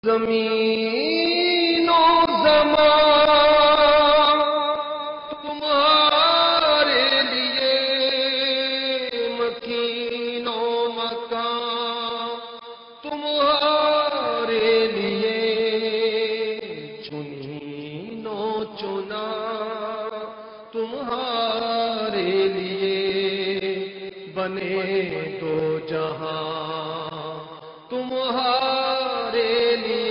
زمین و زمان تمہارے لیے، مکین و مکان تمہارے لیے، چنین و چنا تمہارے لیے، بنے دو جہاں تمہارے لیے۔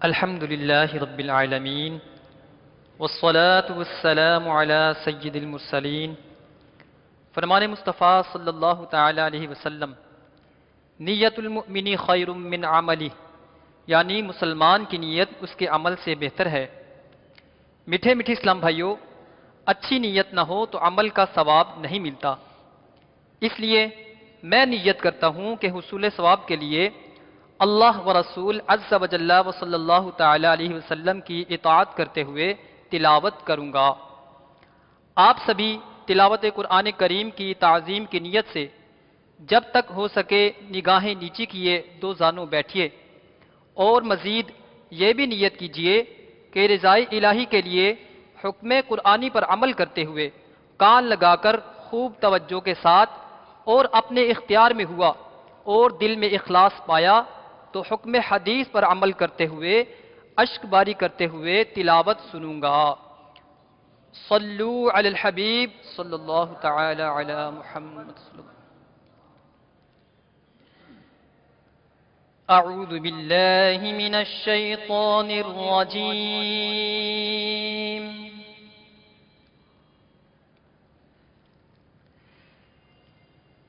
الحمدللہ رب العالمین والصلاة والسلام علی سید المرسلین۔ فرمان مصطفیٰ صلی اللہ تعالی علیہ وسلم، نیت المؤمن خیر من عملہ، یعنی مسلمان کی نیت اس کے عمل سے بہتر ہے۔ میٹھے میٹھے اسلام بھائیوں، اچھی نیت نہ ہو تو عمل کا ثواب نہیں ملتا۔ اس لیے میں نیت کرتا ہوں کہ حصول ثواب کے لیے اللہ و رسول عز و جل و صلی اللہ تعالی علیہ وسلم کی اطاعت کرتے ہوئے تلاوت کروں گا۔ آپ سبھی تلاوت قرآن کریم کی تعظیم کی نیت سے جب تک ہو سکے نگاہیں نیچی کیے دو زانوں بیٹھیے، اور مزید یہ بھی نیت کیجیے کہ رضائے الہی کے لیے حکم قرآنی پر عمل کرتے ہوئے کان لگا کر خوب توجہ کے ساتھ اور اپنے اختیار میں ہوا اور دل میں اخلاص پایا تو حکم حدیث پر عمل کرتے ہوئے اشک باری کرتے ہوئے تلاوت سنوں گا۔ صلو علی الحبیب صلی اللہ تعالی علی محمد صلی اللہ۔ اعوذ باللہ من الشیطان الرجیم،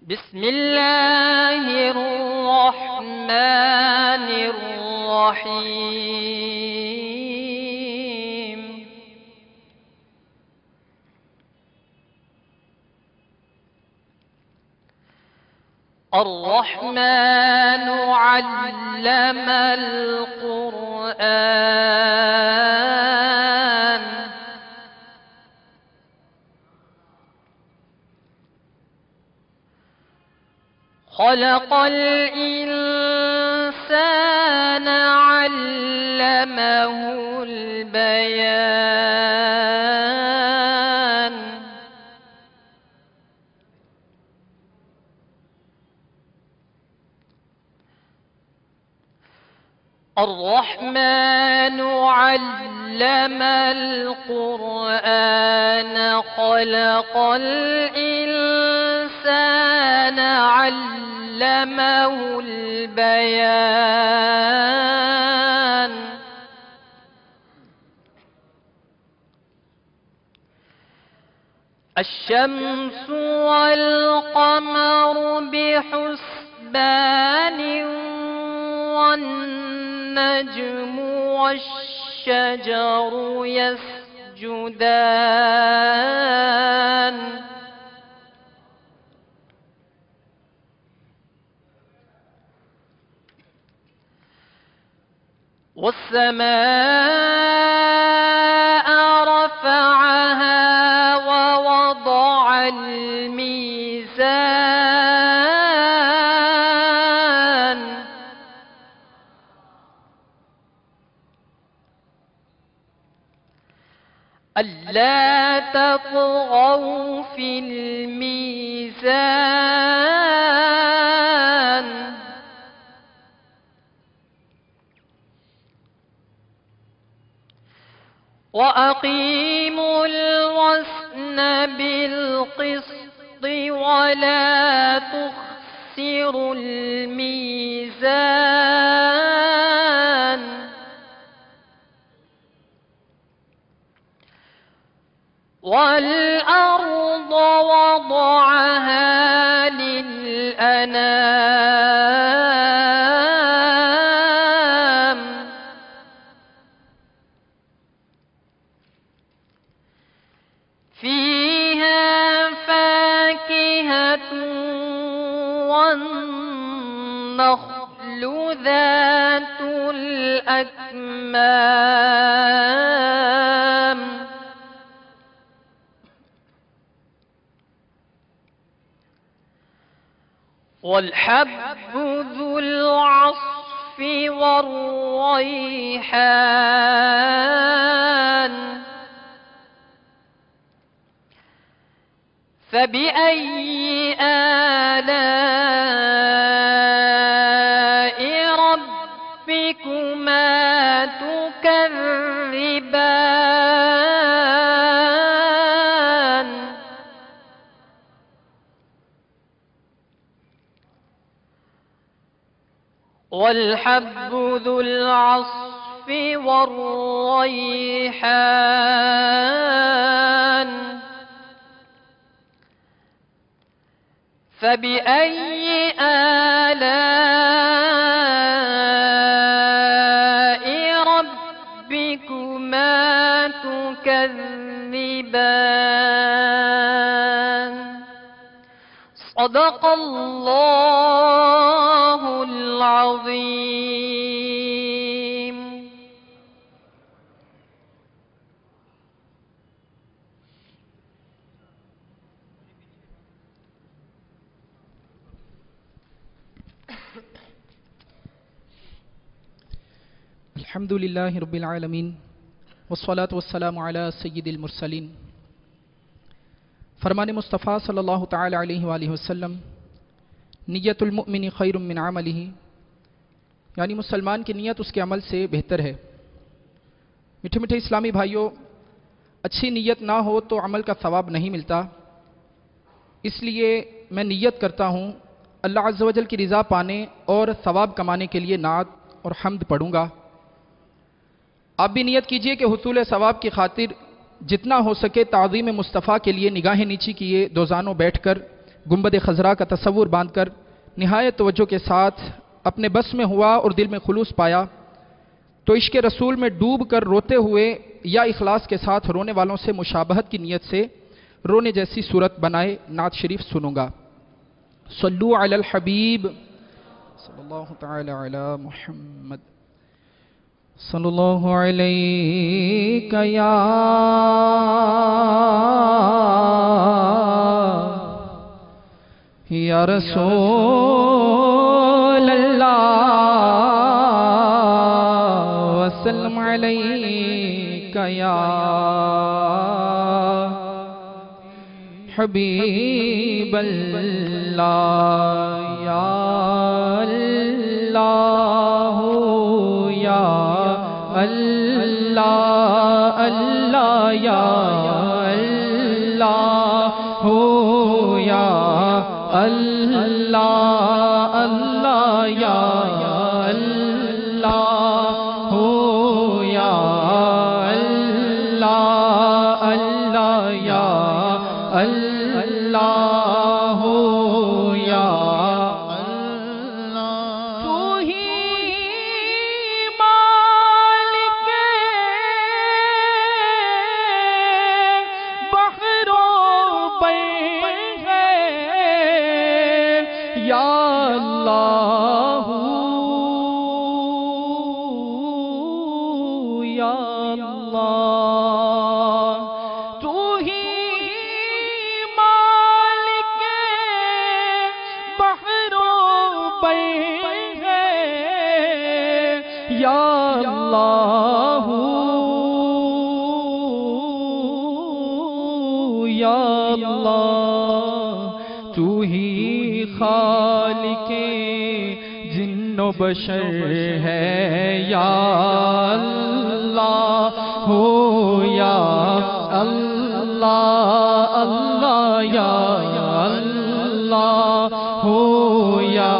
بسم اللہ الرحمن الرحیم۔ الرحمن علم القرآن، خلق الإنسان علمه البيان، الرحمن علم القرآن، خلق الإنسان علمه البيان، الشمس والقمر بحسبان، والنجم والشجر يسجدان، والسماء رفعها ووضع الميزان، ألا تطغوا في الميزان، وأقيموا الوزن بالقسط ولا تخسروا الميزان، والأرض وضعها للأنام، فيها فاكهة والنخل ذات الأكمام، والحب ذو العصف والريحان فبأي آلاء ربكما تكذبان والحب ذو العصف والريحان فبأي آلاء ربكما تكذبان صدق الله العظيم. الحمد للہ رب العالمین والصلاة والسلام علی سید المرسلین. فرمان مصطفیٰ صلی اللہ تعالی علیہ وآلہ وسلم نیت المؤمن خیر من عملہ، یعنی مسلمان کی نیت اس کے عمل سے بہتر ہے. میٹھے میٹھے اسلامی بھائیوں، اچھی نیت نہ ہو تو عمل کا ثواب نہیں ملتا. اس لیے میں نیت کرتا ہوں اللہ عز و جل کی رضا پانے اور ثواب کمانے کے لیے نعت اور حمد پڑھوں گا. آپ بھی نیت کیجئے کہ حصول ثواب کی خاطر جتنا ہو سکے تعظیم مصطفیٰ کے لیے نگاہیں نیچی کیے دوزانوں بیٹھ کر گنبد خضرا کا تصور باندھ کر نہایت توجہ کے ساتھ اپنے بس میں ہوا اور دل میں خلوص پایا تو عشق رسول میں ڈوب کر روتے ہوئے یا اخلاص کے ساتھ رونے والوں سے مشابہت کی نیت سے رونے جیسی صورت بنائے نعت شریف سنوں گا. صلو علی الحبیب صلی اللہ تعالی علی محمد صلی اللہ علیہ یا رسول اللہ وسلم علیہ یا حبیب اللہ یا اللہ یا اللہ اللہ یا اللہ ہو یا اللہ اللہ یا اللہ ہو یا اللہ اللہ یا اللہ ہو یا تو ہی خالق جن و بشر ہے یا اللہ ہو یا اللہ اللہ یا اللہ ہو یا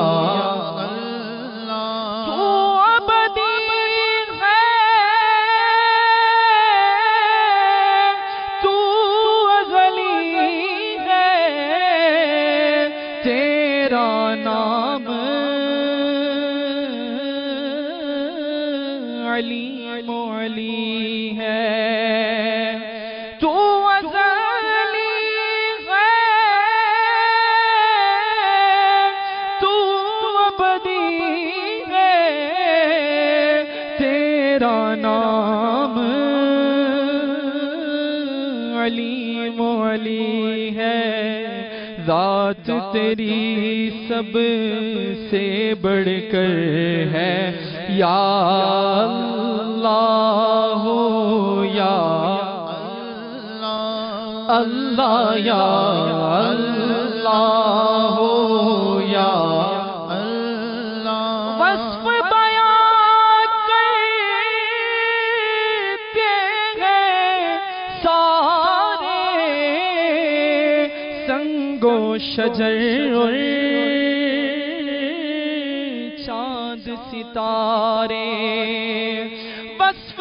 ذات تیری سب سے بڑھ کر ہے یا اللہ یا اللہ یا اللہ یا اللہ وصف بیان کرتے ہیں سارے سنگ و شجر اور چاند ستارے وصف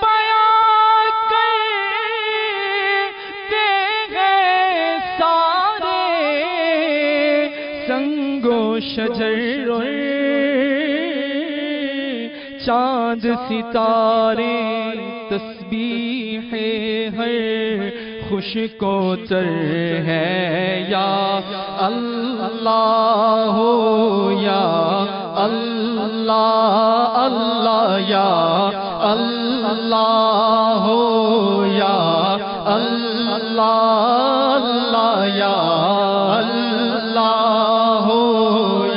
بیان کرتے ہیں سارے سنگ و شجر اور چاند ستارے تسبیح ہر خوش کو تر ہے یا اللہ یا اللہ اللہ یا اللہ یا اللہ اللہ یا اللہ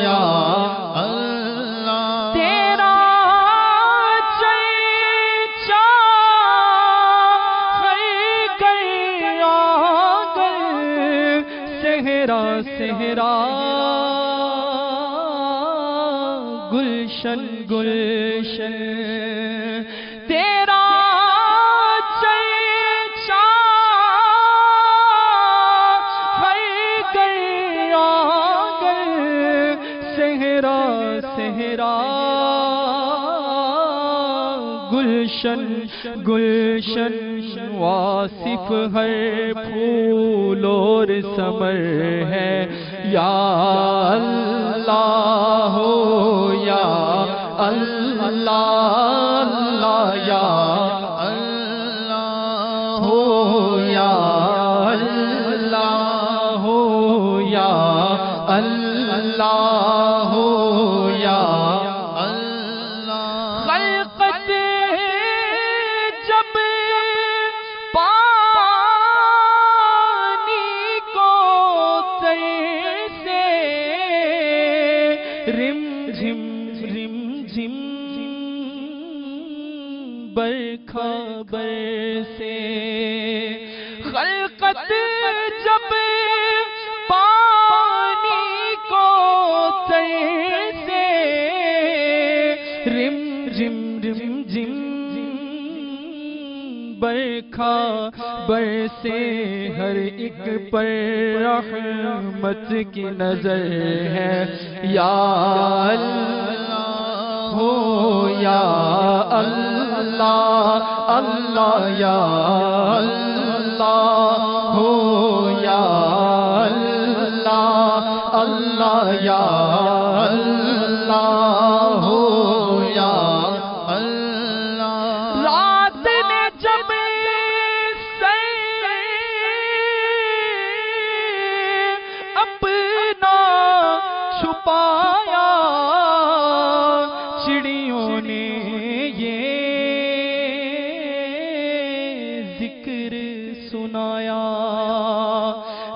یا اللہ تیرا چرچا ہر گل صحرا صحرا گلشن گلشن تیرا چرچا ہر گل صحرا صحرا گلشن گلشن واصف ہر پھول اور ثمر ہے یا اللہ یا اللہ اللہ یا اللہ یا اللہ یا اللہ یا اللہ خلقت جب پانی کو تر سے رم جھم رم جھم برکھا برسے خلقت جب پانی کو تر سے رم جھم رم جھم برکھا برسے ہر ایک پر رحمت کی نظر ہے یا اللہ یا اللہ اللہ یا اللہ یا اللہ اللہ یا اللہ یا اللہ رات نے جب اپنا چھپایا چڑیوں نے یہ ذکر سنایا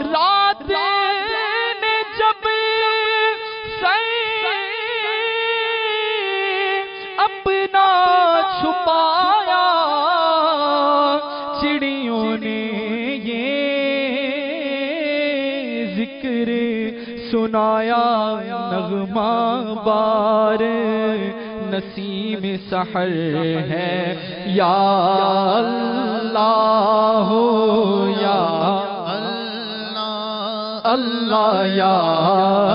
رات نے جب اپنا چھپایا چڑیوں نے یہ ذکر سنایا نغمہ بار نسیم سحر ہے یا اللہ یا اللہ اللہ یا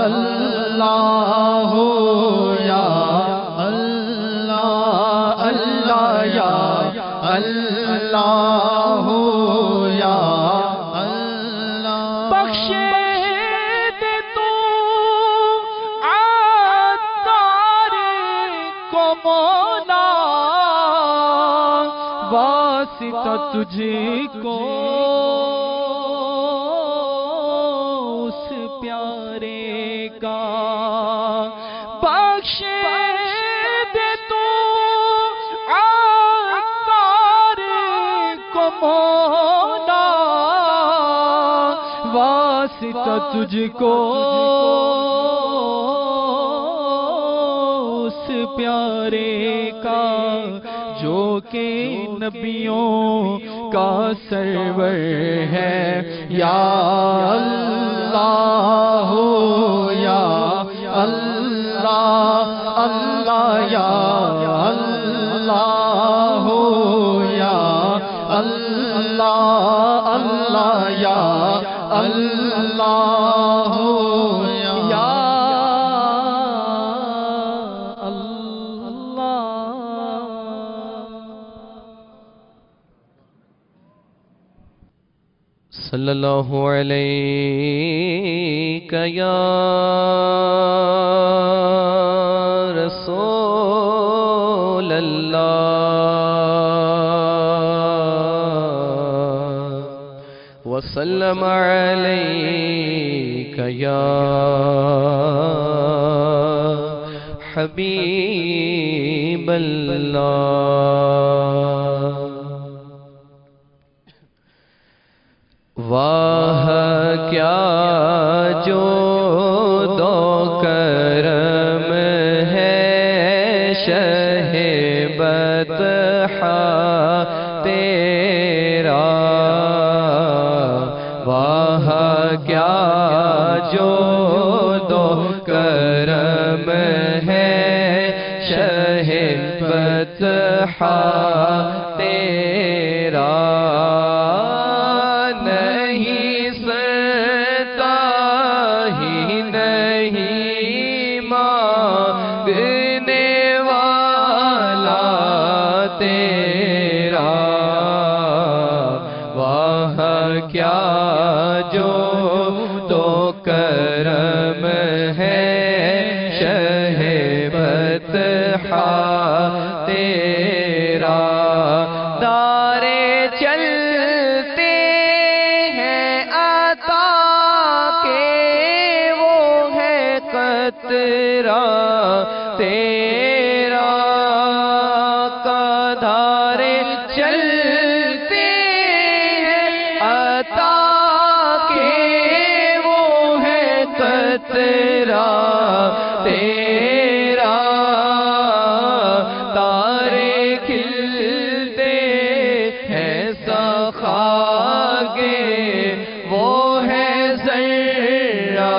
اللہ یا اللہ اللہ یا اللہ یا اللہ بخش دے تو عطار کو مولا واسطہ تجھ کو اس پیارے کا بخش دے تو عطار کو مولا واسطہ تجھ کو اس پیارے کا جو کہ نبیوں کا سرور ہے. یا اللہ یا اللہ اللہ یا اللہ یا اللہ اللہ یا اللہ یا صلی اللہ علیہ یا رسول اللہ وسلم علیک یا حبیب اللہ. واہ کیا جو دو کرم ہے شہ بطحہ تیرا. واہ کیا جو دو کرم ہے شہ بطحہ تیرا. کیا جو تو کرم ہے شہ بطحہ تیرا. دارے چلتے ہیں عطا کے وہ ہے قطرہ تیرا. دارے چلتے عطا کے وہ ہے قطرہ تیرا. تارے کھلتے ہیں سخا کے وہ ہے ذرہ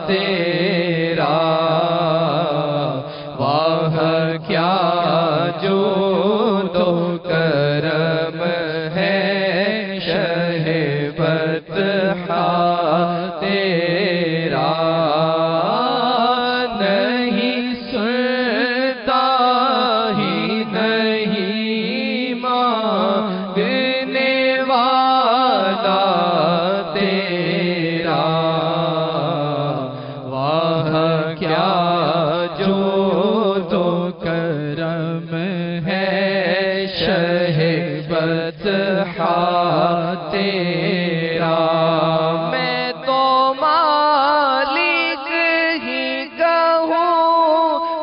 تیرا. واہ کیا جو تو کرم ہے شہ بطحہ تیرا. نہیں سنتا ہی نہیں مانگنے والا تیرا. واہ کیا جو تو کرم ہے شہ بطحہ تیرا. میں تو مالک ہی کہوں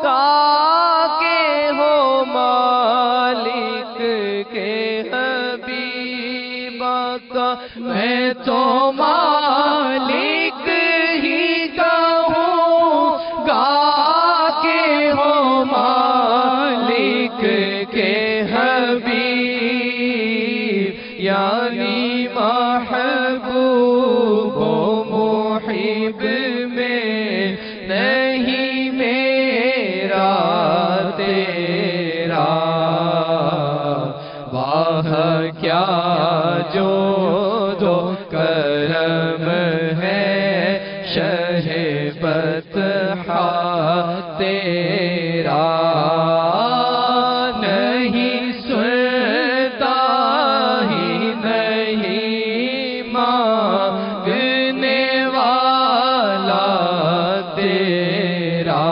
کہ ہو مالک کے حبیب کا. میں تو مالک ہی کہوں کہ ہو مالک کے حبیب. یعنی محبوب و محب میں نہیں میرا تیرا. واہ کیا جو دو کرم ہے شہ بطحہ تیرا. نہیں سنتا ہی نہیں مانگنے والا تیرا.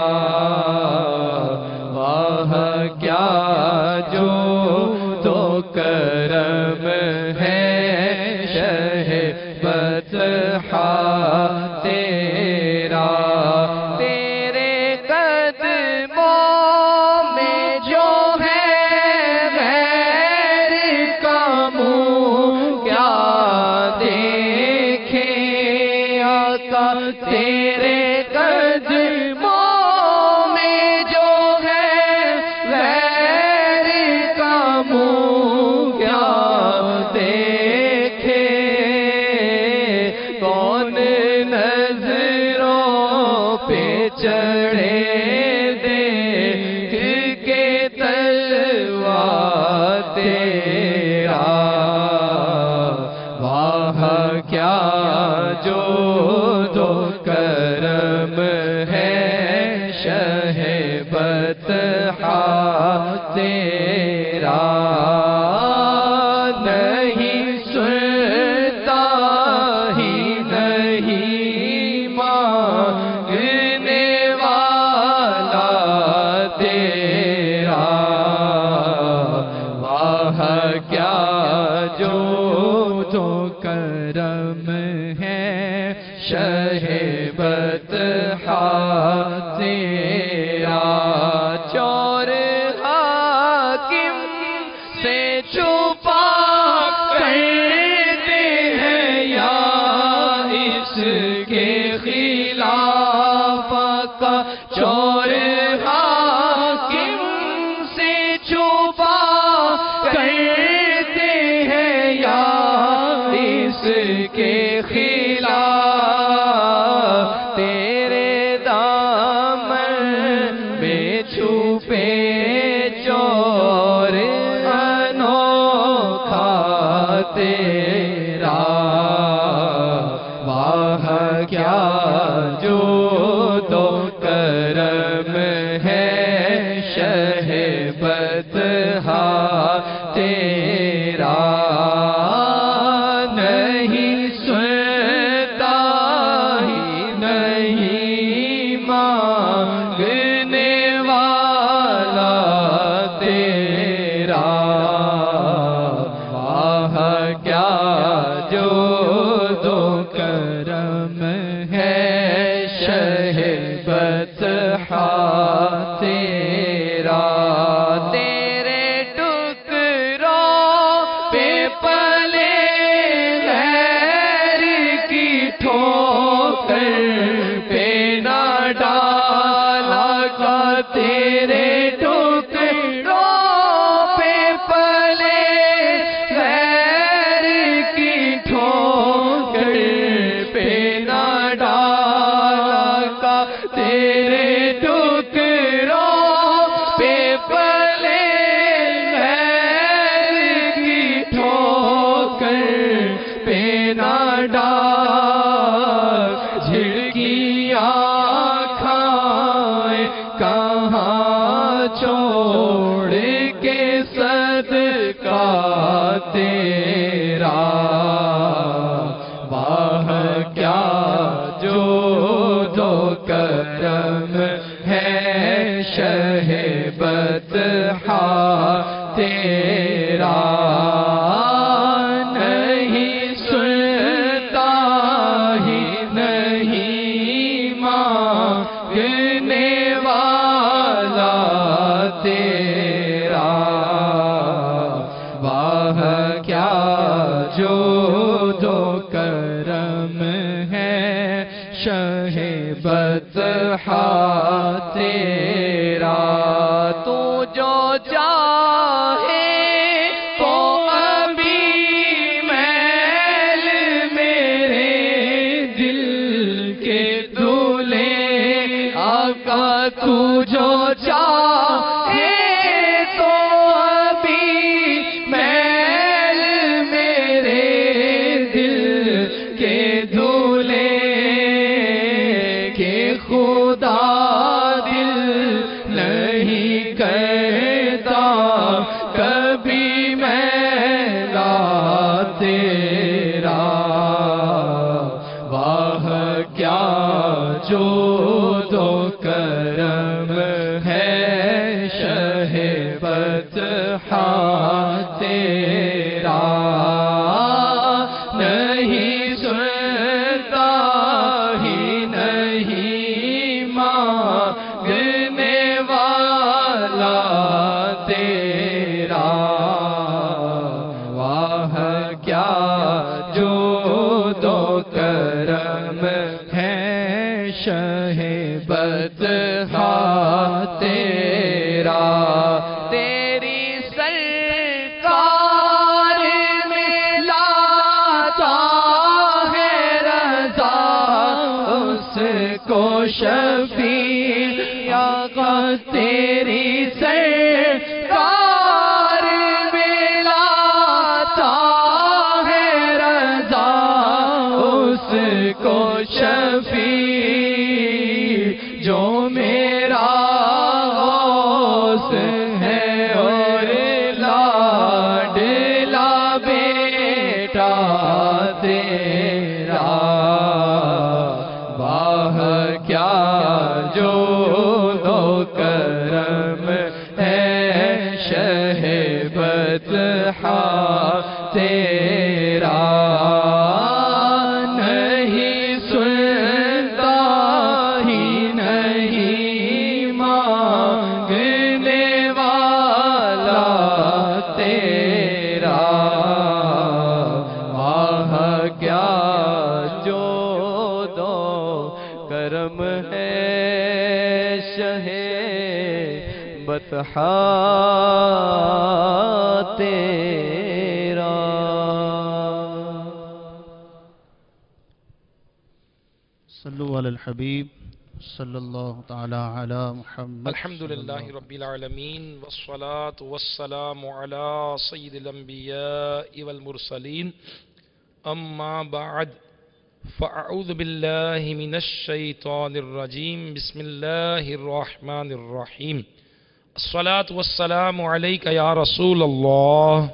واہ کیا جو تو کرم ہے شہ بطحہ تیرا. تیرے قدموں میں جو ہے غیر کا منہ کیا دیکھے. تیرے قدموں میں جو ہے غیر کا منہ کیا دیکھے کون نظروں پہ چڑھے دیکھ کے تلوا تیرا واہ کیا جو دو کرم ہے شہ بطحا تیرا نہیں سنتا ہی نہیں مانگنے والا تیرا واہ کیا جو دو کرم ہے شہ بطحا تیرا چور حاکم سے چھپا کرتے ہیں یا اس کے خلاف کا چور حاکم سے چھپا کرتے ہیں یا اس کے خلاف تیرے دامن میں چھپے چور انوکھا تیرا واہ کیا جو دو کرم ہے شہ بطحا تیرا نہیں سنتا ہی نہیں مانگنے والا تیرا واہ کیا جو دو کرم ہے شہ بطحا تیرا تیرے ٹکڑوں پہ پلے غیر کی ٹھوکر پہ نہ ڈالا کا تیرے ٹکڑوں پہ پلے غیر کی ٹھوکر پہ نہ ڈالا کا تیرے ٹکڑوں پہ پلے غیر کی ٹھوکر پہ نہ ڈال جھڑکیاں کھائے کہاں چھوڑ کے صدقہ تیرا واہ کیا جو دو کرم ہے شہ بطحا تیرا نہیں سنتا ہی نہیں مانگنے والا تیرا واہ کیا جو دو کرم ہے شہ بطحا تیرا تو جو چاہے تو ابھی میل میرے دل کے دھلے آقا تو جو چاہے تو ابھی میل میرے کو شفیع آقا تیری سرکار ملاتا ہے رضا اس کو شفیع جو میرا غوث ہے اور لاڈلا بیٹا تیرا واہ کیا جو دو کرم ہے شہ بطحا تیرا نہیں سنتا ہی نہیں مانگنے والا تیرا واہ کیا جو دو کرم ہے شہ بطحا تیرا. صلو علی الحبیب صلی اللہ تعالی علی محمد. الحمدللہ رب العالمین والصلاة والسلام علی سید الانبیاء والمرسلین اما بعد فاعوذ باللہ من الشیطان الرجیم بسم اللہ الرحمن الرحیم الصلاة والسلام علیک یا رسول اللہ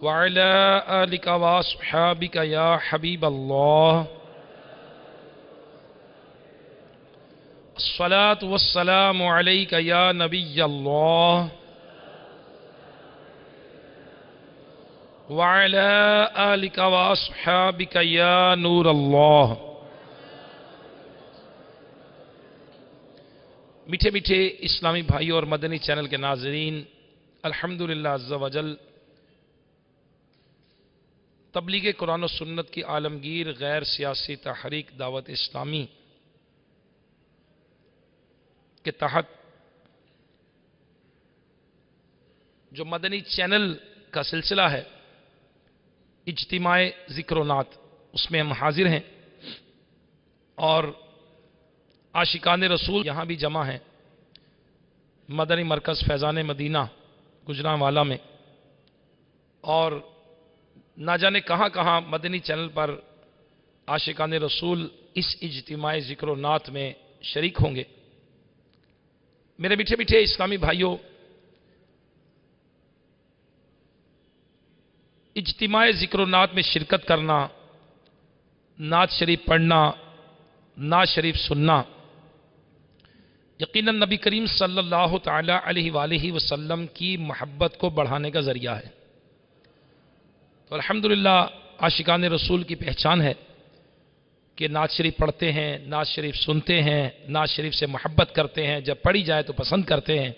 وعلی آلک واصحابک یا حبیب اللہ الصلاة والسلام علیک یا نبی اللہ وعلی آلک واصحابک یا نور اللہ. میٹھے میٹھے اسلامی بھائیوں اور مدنی چینل کے ناظرین، الحمدللہ عز و جل تبلیغ قرآن و سنت کی عالمگیر غیر سیاسی تحریک دعوت اسلامی کے تحت جو مدنی چینل کا سلسلہ ہے اجتماع ذکر و نعت، اس میں ہم حاضر ہیں اور عاشقان رسول یہاں بھی جمع ہیں مدنی مرکز فیضان مدینہ گجرانوالہ میں، اور نہ جانے کہاں کہاں مدنی چینل پر عاشقان رسول اس اجتماع ذکر و نعت میں شریک ہوں گے. میرے میٹھے میٹھے اسلامی بھائیوں، اجتماع ذکر و نعت میں شرکت کرنا، نعت شریف پڑھنا، نعت شریف سننا یقیناً نبی کریم صلی اللہ تعالی علیہ وآلہ وسلم کی محبت کو بڑھانے کا ذریعہ ہے. تو الحمدللہ عاشقان رسول کی پہچان ہے کہ نعت شریف پڑھتے ہیں، نعت شریف سنتے ہیں، نعت شریف سے محبت کرتے ہیں، جب پڑھی جائے تو پسند کرتے ہیں.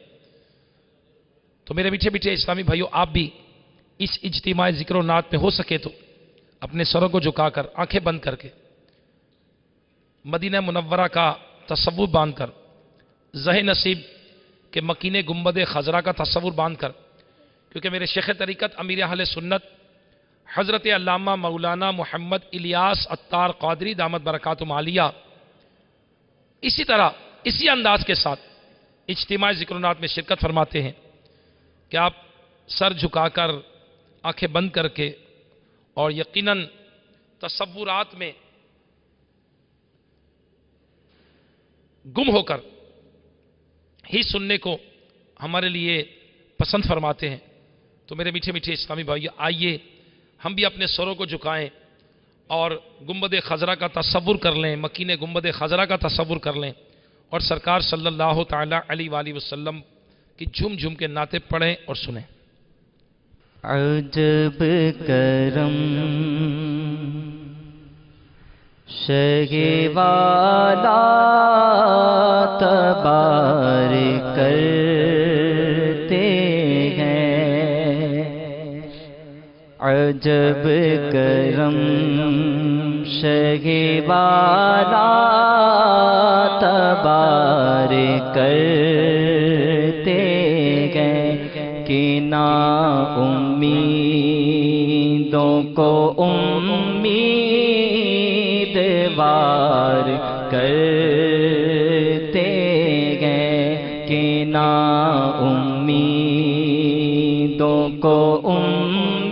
تو میرے میٹھے میٹھے اسلامی بھائیوں، آپ بھی اس اجتماع ذکر و نعت میں ہو سکے تو اپنے سروں کو جھکا کر، آنکھیں بند کر کے، مدینہ منورہ کا تصور باندھ کر، زہ نصیب کے مکین گنبد خضرا کا تصور باندھ کر، کیونکہ میرے شیخ طریقت امیر اہل سنت حضرت علامہ مولانا محمد الیاس عطار قادری دامت برکاتہم عالیہ اسی طرح اسی انداز کے ساتھ اجتماع ذکر و نعت میں شرکت فرماتے ہیں کہ آپ سر جھکا کر، آنکھیں بند کر کے، اور یقیناً تصورات میں گم ہو کر ہی سننے کو ہمارے لیے پسند فرماتے ہیں. تو میرے میٹھے میٹھے اسلامی بھائیو، آئیے ہم بھی اپنے سروں کو جھکائیں اور گنبد خضرا کا تصور کر لیں، مکین گنبد خضرا کا تصور کر لیں، اور سرکار صلی اللہ تعالی علیہ وآلہ وسلم کی جھوم جھوم کے نعتیں پڑھیں اور سنیں. عجب کرم شہ والا تبار کرتے ہیں، عجب کرم شہ والا تبار کرتے ہیں کہ نا امیدوں کو امید امیدوں کو امیدوار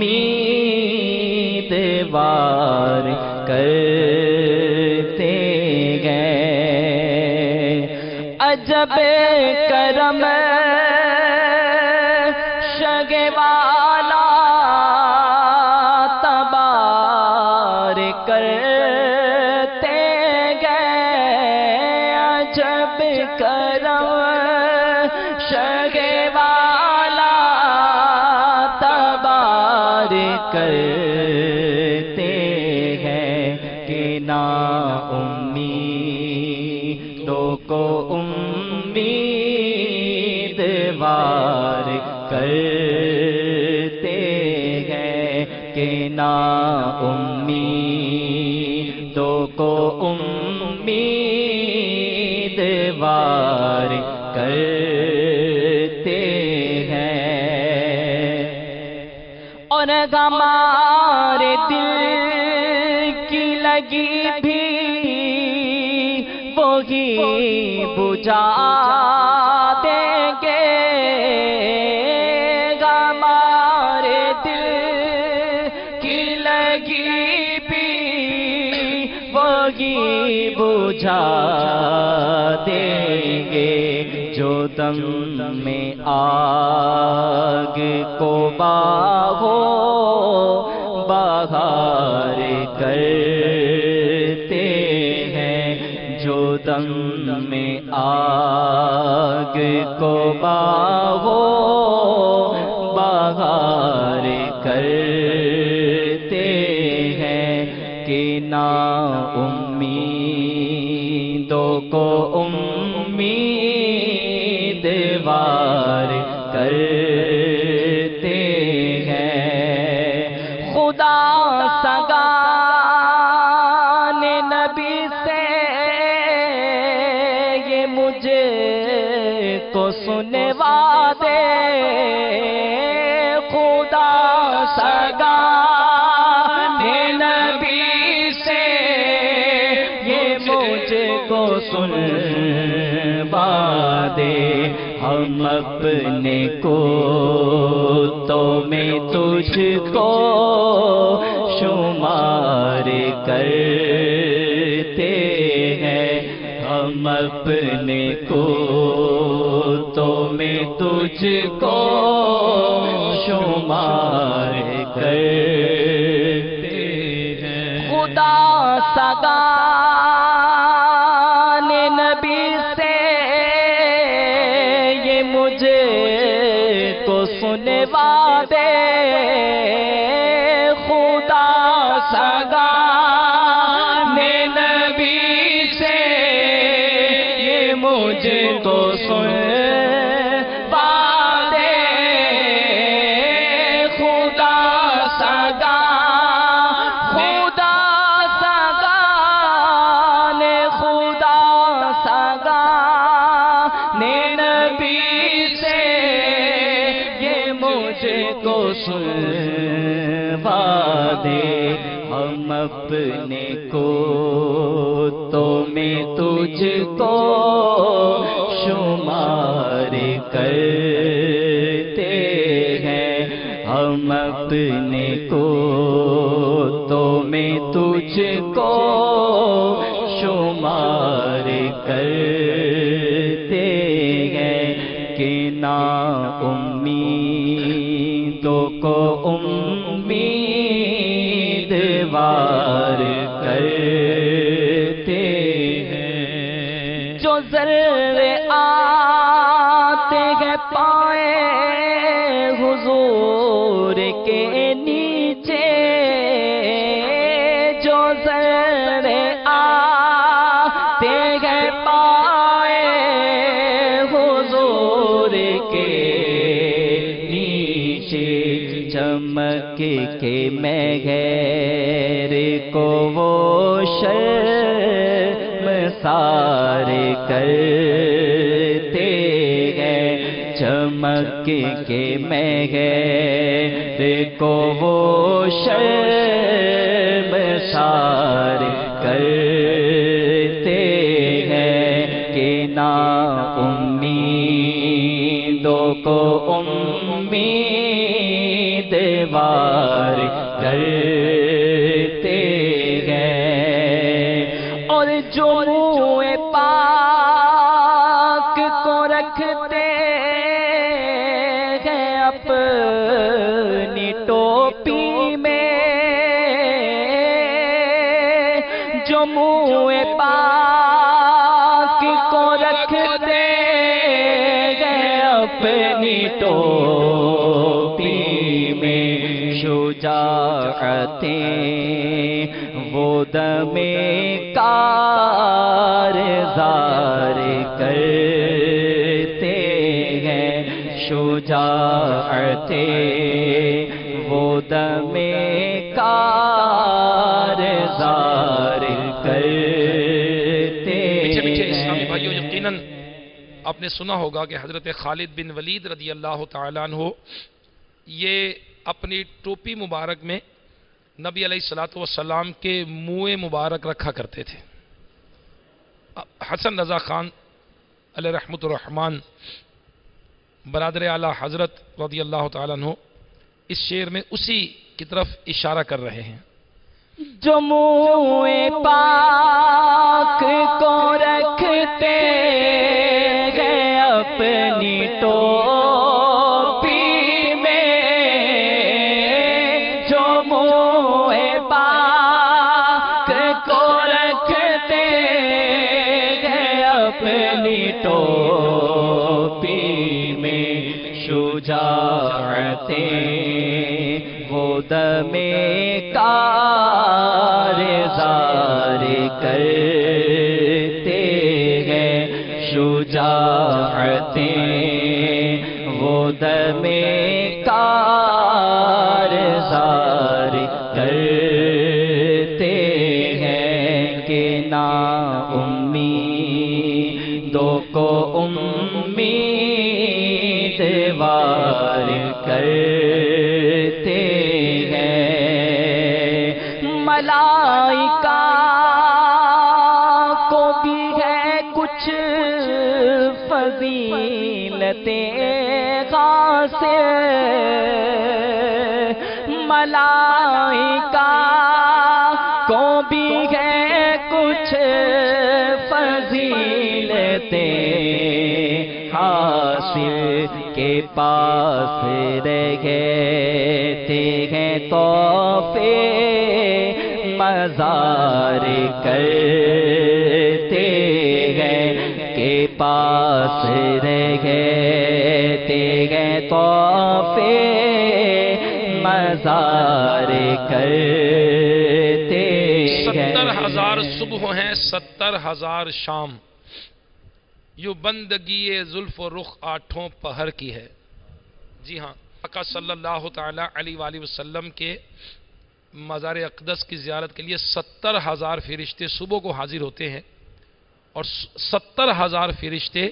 کرتے گئے عجب کرم شگ والا تبار کرتے گئے عجب کرم شگ والا تبار کرتے ہیں کہ نا امیدوں کو امیدوار کرتے ہیں کہ نا امیدوں کو امیدوار کرتے ہیں اور ہمارے دل کی لگی بھی وہی بجھا دیں گے ہمارے دل کی لگی بھی وہی بجھا دیں گے جو دم میں آگ کو باہو بہار کرتے ہیں جو دم میں آگ کو باہو بہار کرتے ہیں کہ نا امیدوں کو امیدوار کرتے ہیں خدا سگان نبی سے یہ مجھے کو سنوا دے خدا سگان نبی سے یہ مجھے کو سنوا دے ہم اپنے کو تو میں تجھ کو شمار کرتے ہیں ہم اپنے کو تو میں تجھ کو شمار کرتے ہیں خدا سگان نبی سے یہ مجھے کو سنوا دے خدا سگان نبی سے یہ مجھے کو سنوا دے خدا سگان نبی سے یہ مجھے کو سنوا دے ہم اپنے کو تو میں تجھ کو شمار کرتے ہیں ہم اپنے کو تو میں تجھ کو شمار کرتے ہیں کہ نا امیدوں کو امیدوار کرتے ہیں جو ذرے آتے ہیں پائے حضور کے نیچے جو ذرے آتے ہیں پائے حضور کے نیچے چمک کے مہر کو وہ شرمسار کرتے ہیں چمک کے مہر کو وہ شرمسار کرتے ہیں کہ نا امیدوں کو امید امیدوار کرتے ہیں، اور جو منہ پاک کو رکھتے ہیں اپنی ٹوپی میں، جو منہ پاک کو رکھتے ہیں اپنی ٹوپی میں، شجاعتیں وہ دم کارزار کرتے ہیں، شجاعتیں وہ دم کارزار کرتے میٹھے میٹھے ہیں۔ اسلامی بھائیوں، یقیناً آپ نے سنا ہوگا کہ حضرت خالد بن ولید رضی اللہ تعالیٰ عنہ یہ اپنی ٹوپی مبارک میں نبی علیہ الصلوۃ والسلام کے منہ مبارک رکھا کرتے تھے۔ حسن رضا خان علیہ رحمۃ الرحمن برادر اعلیٰ حضرت رضی اللہ تعالیٰ عنہ اس شعر میں اسی کی طرف اشارہ کر رہے ہیں۔ جو منہ پاک کو رکھتے ہیں اپنی ٹوپی میں، جو منہ پاک کو رکھتے ہیں اپنی ٹوپی میں، شجاعتیں وہ دم کارزار کرتے ہیں، شجاعتیں وہ دم کارزار کرتے ہیں، کہ نا امیدوں کو امیدوار کرتے ہیں، ملائکہ کو بھی ہے کچھ فضیلتیں حاصل، ملائکہ کو بھی ہے کچھ فضیلتیں حاصل، کے پاس رہتے ہیں تحفے مزار کرتے ہیں، کے پاس رہتے ہیں تحفے مزار کرتے ہیں۔ 70,000 صبح ہیں، 70,000 شام، یوں بندگی زلف و رخ آٹھوں پہر کی ہے۔ جی ہاں، آقا صلی اللہ تعالیٰ علیہ وآلہ وسلم کے مزار اقدس کی زیارت کے لیے 70,000 فرشتے صبح کو حاضر ہوتے ہیں اور 70,000 فرشتے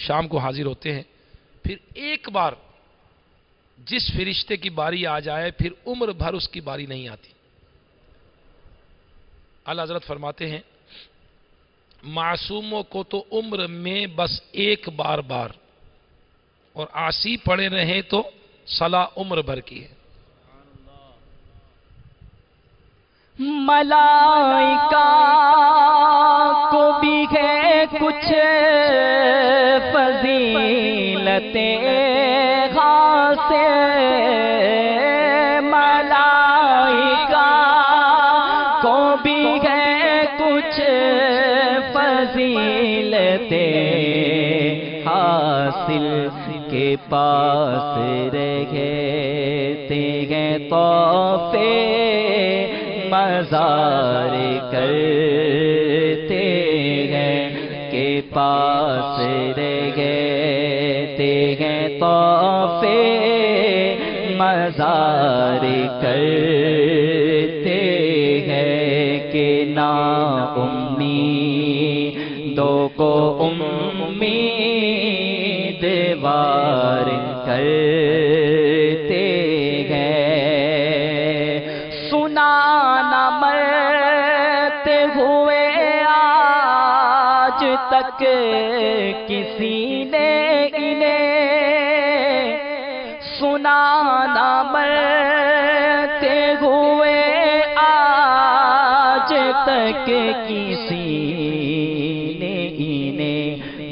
شام کو حاضر ہوتے ہیں۔ پھر ایک بار جس فرشتے کی باری آ جائے پھر عمر بھر اس کی باری نہیں آتی۔ اعلیٰ حضرت فرماتے ہیں معصوموں کو تو عمر میں بس ایک بار اور عاصی پڑے رہیں تو صلاح عمر بھر کی ہے۔ ملائکہ کو بھی ہے کچھ فضیلتیں حاصل، ملائکہ کو بھی ہے کچھ فضیلتیں حاصل، کے پاس رہتے ہیں تحفے مزار کرتے ہیں، کے پاس رہتے ہیں تحفے مزار کرتے ہیں، کہ نا امیدوں کو امیدوار کرتے ہیں، سنا نہ مرتے ہوئے آج تک کسی نے انہیں، سنانا مرتے ہوئے آج تک کسی نے انہیں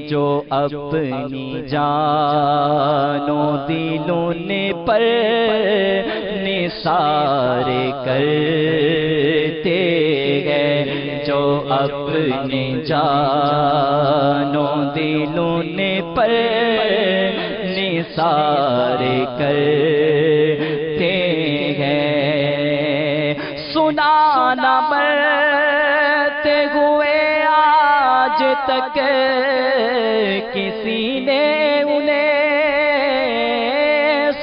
جو اپنی جانوں دلوں نے پر نثار کرتے ہیں، جو اپنے جانوں دلوں نے پر نثار کرتے ہیں۔ سنانا مرتے ہوئے آج تک کسی نے انہیں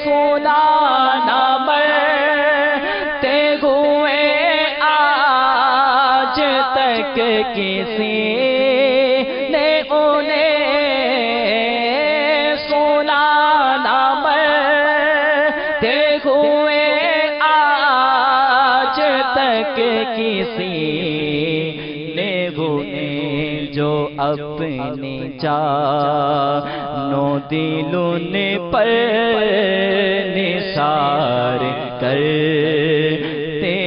سنانا مرتے ہوئے آج تک کسی نے انہیں سنانا مرتے ہوئے آج تک کسی نے انہیں جو اپنے جانوں دلوں نے پر نثار کرتے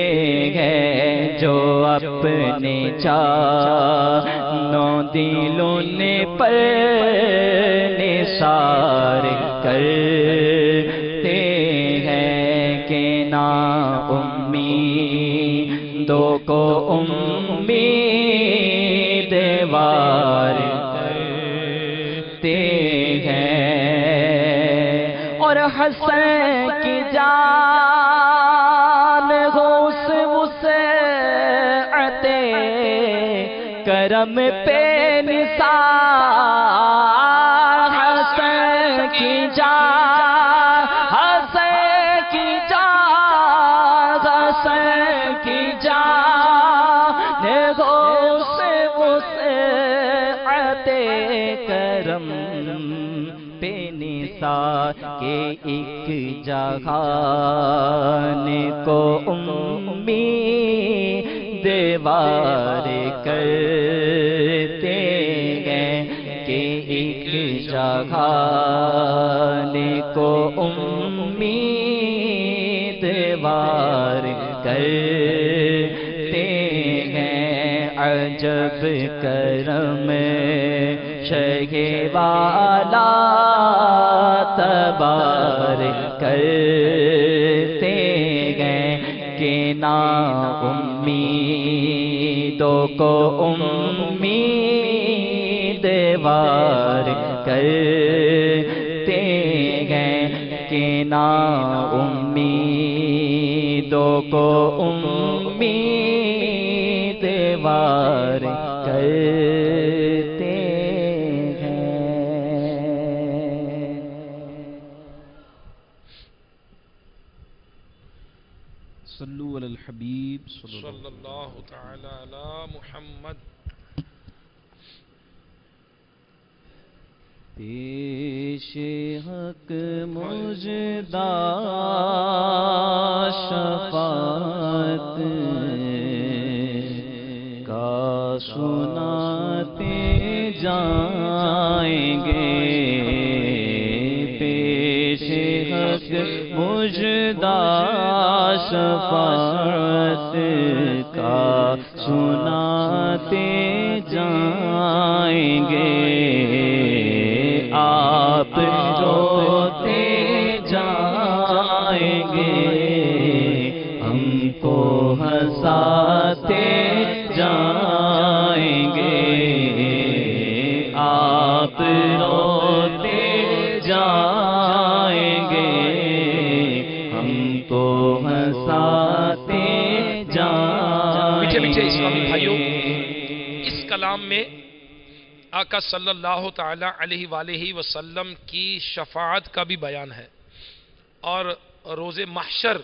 ہیں، جو اپنے جانوں دلوں نے پر نثار کرتے ہیں، کہ نا امیدوں کو امیدوار کرتے ہیں، اور حسن کی جان ہو اس وسعت کرم پہ نثار، حسن کی جان، حسن کی جان، حسن کی جان ہو اس وسعت کرم پہ نثار، کہ ایک جہان کو امیدوار کرتے ہیں، کہ ایک جہان کو امیدوار کرتے ہیں۔ عجب کرم شہ والا تبارک کرتے ہیں، کہ نا امیدوں کو امیدوار کرتے ہیں، کہ نا امیدوں کو امیدوار کرتے ہیں۔ صلو علی الحبیب صلی اللہ تعالی علی محمد۔ پیش حق مجدہ شفاعت کا سناتے جائیں گے، پیش حق مجدہ شفاعت کا سناتے جائیں گے، آپ روتے جائیں گے، ہم کو ہنساتے جائیں گے، آپ روتے جائیں گے، ہم کو ہنساتے جائیں گے۔ میٹھے میٹھے اسلامی بھائیوں، اس کلام میں آقا صلی اللہ تعالی علیہ وآلہ وسلم کی شفاعت کا بھی بیان ہے، اور روز محشر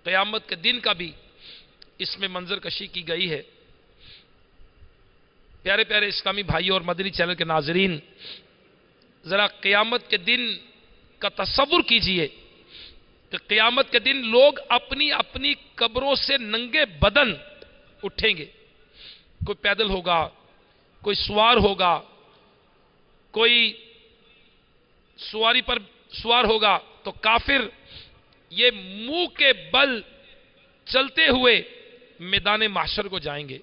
قیامت کے دن کا بھی اس میں منظر کشی کی گئی ہے۔ پیارے پیارے اسلامی بھائی اور مدنی چینل کے ناظرین، ذرا قیامت کے دن کا تصور کیجئے کہ قیامت کے دن لوگ اپنی اپنی قبروں سے ننگے بدن اٹھیں گے، کوئی پیدل ہوگا، کوئی سوار ہوگا، کوئی سواری پر سوار ہوگا، تو کافر یہ منہ کے بل چلتے ہوئے میدان محشر کو جائیں گے.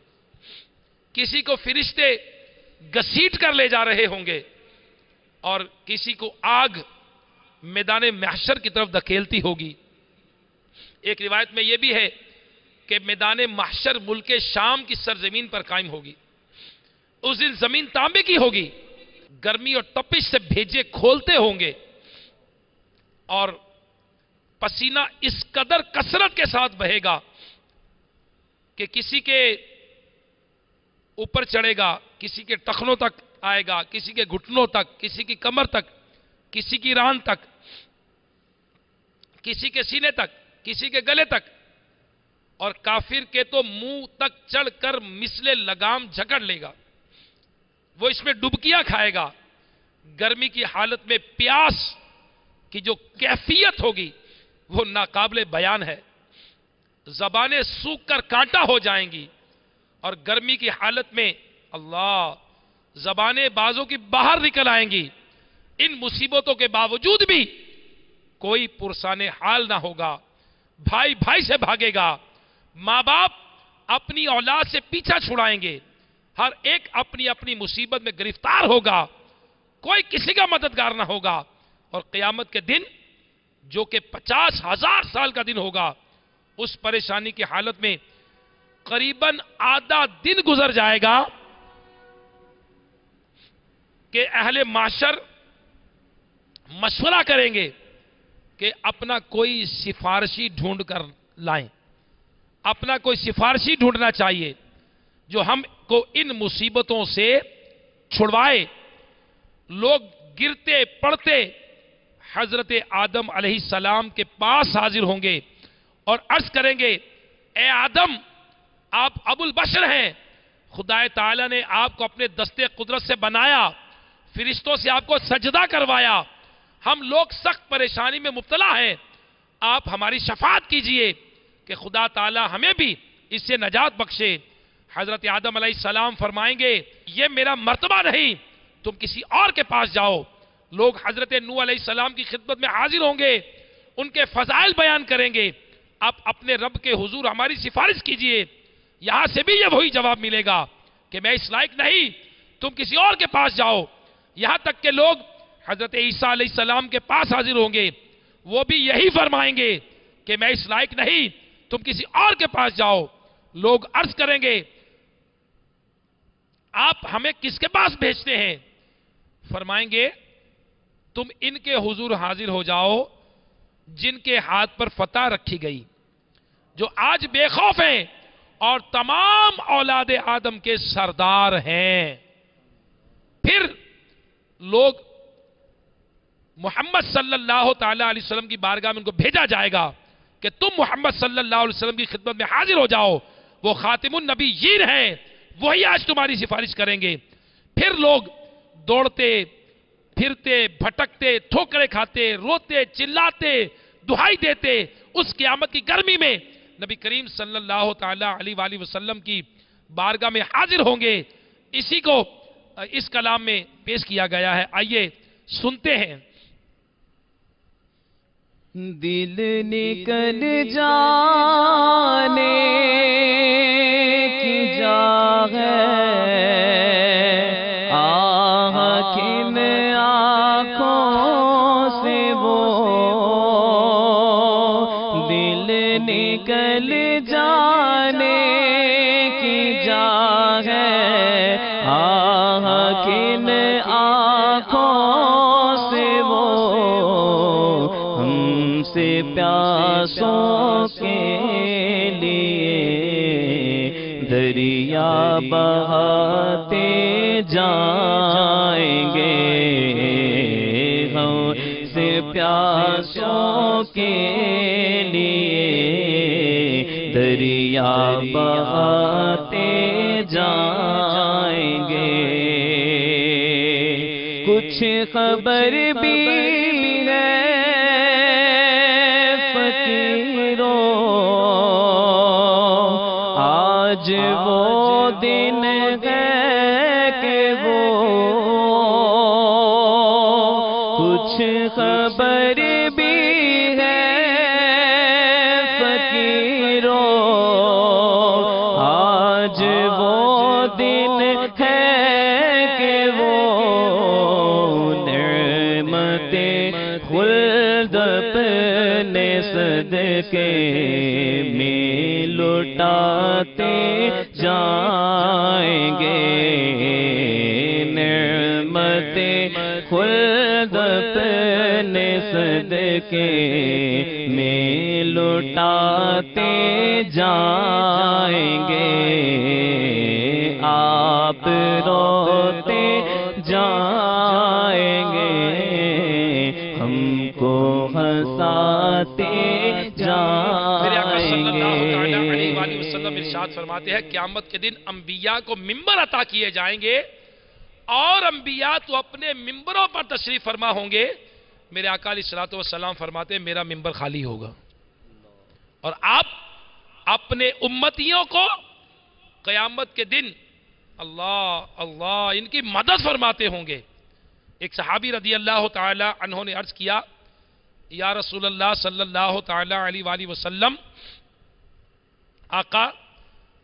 کسی کو فرشتے گھسیٹ کر لے جا رہے ہوں گے اور کسی کو آگ میدان محشر کی طرف دھکیلتی ہوگی. ایک روایت میں یہ بھی ہے کہ میدان محشر ملک شام کی سرزمین پر قائم ہوگی. اس دن زمین تانبے کی ہوگی. گرمی اور تپش سے بھیجے کھولتے ہوں گے اور پسینہ اس قدر کثرت کے ساتھ بہے گا کہ کسی کے اوپر چڑھے گا, کسی کے ٹخنوں تک آئے گا, کسی کے گھٹنوں تک, کسی کی کمر تک, کسی کی ران تک, کسی کے سینے تک, کسی کے گلے تک, اور کافر کے تو منہ تک چڑھ کر مثل لگام جھکڑ لے گا. وہ اس میں ڈبکیاں کھائے گا. گرمی کی حالت میں پیاس کی جو کیفیت ہوگی وہ ناقابل بیان ہے. زبانیں سوکھ کر کانٹا ہو جائیں گی اور گرمی کی حالت میں اللہ زبانیں بازوں کی باہر نکل آئیں گی. ان مصیبتوں کے باوجود بھی کوئی پرسان حال نہ ہوگا. بھائی بھائی سے بھاگے گا, ماں باپ اپنی اولاد سے پیچھا چھڑائیں گے, ہر ایک اپنی اپنی مصیبت میں گرفتار ہوگا, کوئی کسی کا مددگار نہ ہوگا. اور قیامت کے دن جو کہ 50,000 سال کا دن ہوگا, اس پریشانی کی حالت میں قریباً آدھا دن گزر جائے گا کہ اہل معاشر مشورہ کریں گے کہ اپنا کوئی سفارشی ڈھونڈ کر لائیں, اپنا کوئی سفارشی ڈھونڈنا چاہیے جو ہم کو ان مصیبتوں سے چھڑوائے. لوگ گرتے پڑتے حضرت آدم علیہ السلام کے پاس حاضر ہوں گے اور عرض کریں گے, اے آدم آپ ابو البشر ہیں, خدا تعالی نے آپ کو اپنے دستے قدرت سے بنایا, فرشتوں سے آپ کو سجدہ کروایا, ہم لوگ سخت پریشانی میں مبتلا ہیں, آپ ہماری شفاعت کیجئے کہ خدا تعالی ہمیں بھی اس سے نجات بخشے. حضرت آدم علیہ السلام فرمائیں گے, یہ میرا مرتبہ نہیں, تم کسی اور کے پاس جاؤ. لوگ حضرت نوح علیہ السلام کی خدمت میں حاضر ہوں گے, ان کے فضائل بیان کریں گے, آپ اپنے رب کے حضور ہماری سفارش کیجئے. یہاں سے بھی یہ وہی جواب ملے گا کہ میں اس لائق نہیں, تم کسی اور کے پاس جاؤ. یہاں تک کہ لوگ حضرت عیسیٰ علیہ السلام کے پاس حاضر ہوں گے, وہ بھی یہی فرمائیں گے کہ میں اس لائق نہیں, تم کسی اور کے پاس جاؤ. لوگ عرض کریں گے, آپ ہمیں کس کے پاس بھیجتے ہیں؟ فرمائیں گے, تم ان کے حضور حاضر ہو جاؤ جن کے ہاتھ پر فتح رکھی گئی, جو آج بے خوف ہیں اور تمام اولاد آدم کے سردار ہیں. پھر لوگ محمد صلی اللہ تعالی علیہ وسلم کی بارگاہ میں ان کو بھیجا جائے گا کہ تم محمد صلی اللہ علیہ وسلم کی خدمت میں حاضر ہو جاؤ, وہ خاتم النبیین ہیں, وہی آج تمہاری سفارش کریں گے. پھر لوگ دوڑتے پھرتے بھٹکتے ٹھوکریں کھاتے روتے چلاتے دہائی دیتے اس قیامت کی گرمی میں نبی کریم صلی اللہ تعالی علیہ وآلہ وسلم کی بارگاہ میں حاضر ہوں گے. اسی کو اس کلام میں پیش کیا گیا ہے, آئیے سنتے ہیں. دل نکل جانے کی جا ہے, آہ کن آنکھوں سے وہ دل نکل جانے کی جا ہے, آہ کن آنکھوں سے وہ ہم سے پیاسوں کے لیے دریا بہاتے جائیں گے, ہم سے پیاسوں کے لیے دریا بہاتے جائیں گے. کچھ خبر بھی ہے فقیروں, آج وہ دن ہے کہ وہ کچھ خبر بھی اپنے صدقے میں لٹاتے جائیں گے، نعمت خلد اپنے صدقے میں لٹاتے جائیں گے، آپ روتے جائیں گے، ہم کو ہنساتے میرے آقا صلی اللہ جائیں علیہ وآلہ گے۔ وسلم ارشاد فرماتے ہیں قیامت کے دن انبیاء کو ممبر عطا کیے جائیں گے، اور انبیاء تو اپنے ممبروں پر تشریف فرما ہوں گے۔ میرے آقا علیہ الصلوۃ والسلام فرماتے ہیں میرا ممبر خالی ہوگا، اور آپ اپنے امتیوں کو قیامت کے دن اللہ اللہ ان کی مدد فرماتے ہوں گے۔ ایک صحابی رضی اللہ تعالی عنہ نے عرض کیا، یا رسول اللہ صلی اللہ تعالی علیہ وآلہ وسلم، آقا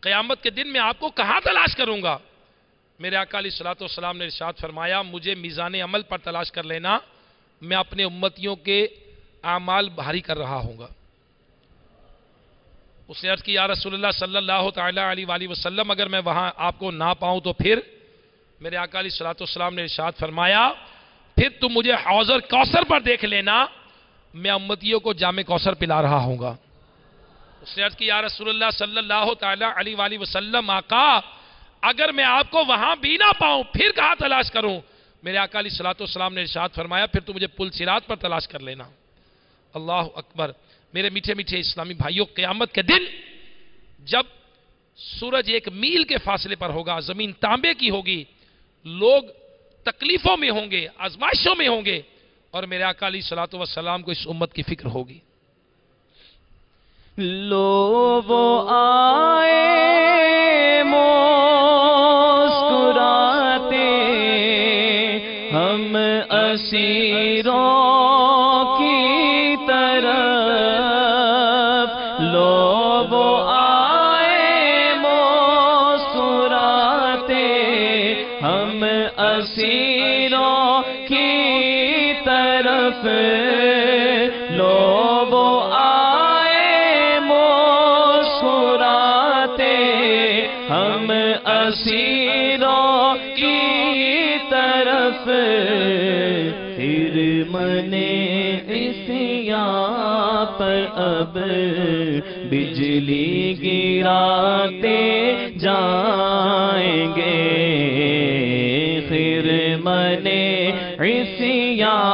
قیامت کے دن میں آپ کو کہاں تلاش کروں گا؟ میرے آقا علیہ الصلوۃ والسلام نے ارشاد فرمایا، مجھے میزان عمل پر تلاش کر لینا، میں اپنے امتیوں کے اعمال بھاری کر رہا ہوں گا۔ اس نے عرض کی، یا رسول اللہ صلی اللہ تعالی علیہ وآلہ وسلم، اگر میں وہاں آپ کو نہ پاؤں تو پھر؟ میرے آقا علیہ الصلوۃ والسلام نے ارشاد فرمایا، پھر تم مجھے حوض کوثر پر دیکھ لینا، میں امتیوں کو جام کوثر پلا رہا ہوں گا۔ اس نے عرض کی، یا رسول اللہ صلی اللہ تعالی علیہ وآلہ وسلم، آقا اگر میں آپ کو وہاں بھی نہ پاؤں پھر کہاں تلاش کروں؟ میرے آقا علیہ الصلوۃ والسلام نے ارشاد فرمایا، پھر تو مجھے پل صراط پر تلاش کر لینا۔ اللہ اکبر۔ میرے میٹھے میٹھے اسلامی بھائیوں، قیامت کے دن جب سورج 1 میل کے فاصلے پر ہوگا، زمین تانبے کی ہوگی، لوگ تکلیفوں میں ہوں گے، آزمائشوں میں ہوں گے، اور میرے آقا علیہ الصلوۃ والسلام کو اس امت کی فکر ہوگی۔ لو وہ آئے مسکراتے، ہم اسیروں کی طرف، لو وہ آئے مسکراتے، ہم اسیروں کی طرف، لو وہ ہم اسیروں کی طرف، پھر منے عصیاں پر اب بجلی گراتے جائیں گے، پھر منے عصیاں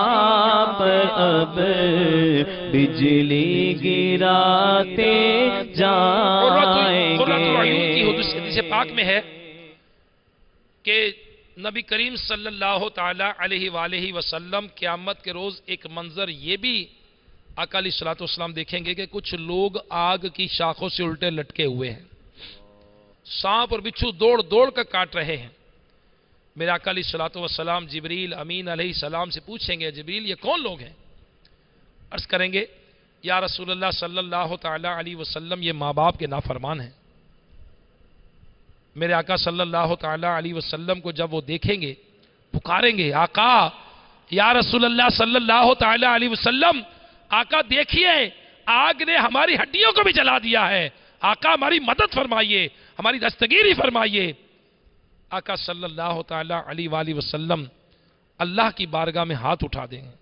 پر اب بجلی گراتے جائیں گے۔ حدیث پاک میں ہے کہ نبی کریم صلی اللہ تعالی علیہ وآلہ وسلم قیامت کے روز ایک منظر یہ بھی آقا علیہ الصلوۃ والسلام دیکھیں گے کہ کچھ لوگ آگ کی شاخوں سے الٹے لٹکے ہوئے ہیں، سانپ اور بچھو دوڑ دوڑ کر کاٹ رہے ہیں۔ میرے آقا علیہ الصلوۃ والسلام جبریل امین علیہ السلام سے پوچھیں گے، جبریل یہ کون لوگ ہیں؟ عرض کریں گے، یا رسول اللہ صلی اللہ تعالی علیہ وسلم یہ ماں باپ کے نافرمان ہیں۔ میرے آقا صلی اللہ تعالی علیہ وسلم کو جب وہ دیکھیں گے پکاریں گے، آقا یا رسول اللہ صلی اللہ تعالی علیہ وسلم، آقا دیکھیے آگ نے ہماری ہڈیوں کو بھی جلا دیا ہے، آقا ہماری مدد فرمائیے، ہماری دستگیری فرمائیے۔ آقا صلی اللہ تعالی علیہ وآلہ وسلم اللہ کی بارگاہ میں ہاتھ اٹھا دیں گے،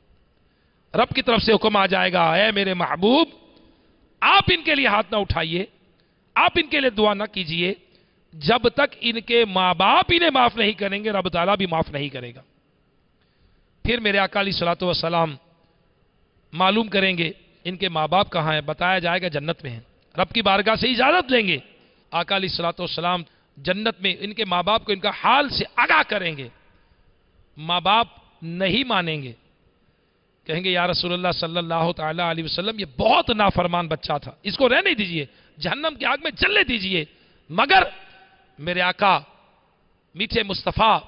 رب کی طرف سے حکم آ جائے گا، اے میرے محبوب آپ ان کے لیے ہاتھ نہ اٹھائیے، آپ ان کے لیے دعا نہ کیجئے، جب تک ان کے ماں باپ انہیں معاف نہیں کریں گے رب تعالیٰ بھی معاف نہیں کرے گا۔ پھر میرے آقا علیہ الصلوۃ والسلام معلوم کریں گے ان کے ماں باپ کہاں ہیں، بتایا جائے گا جنت میں ہیں، رب کی بارگاہ سے اجازت لیں گے، آقا علیہ الصلوۃ والسلام جنت میں ان کے ماں باپ کو ان کا حال سے آگاہ کریں گے۔ ماں باپ نہیں مانیں گے، کہیں گے یا رسول اللہ صلی اللہ تعالی علیہ وسلم یہ بہت نافرمان بچہ تھا، اس کو رہنے دیجئے، جہنم کی آگ میں جلنے دیجئے، مگر میرے آقا میٹھے مصطفیٰ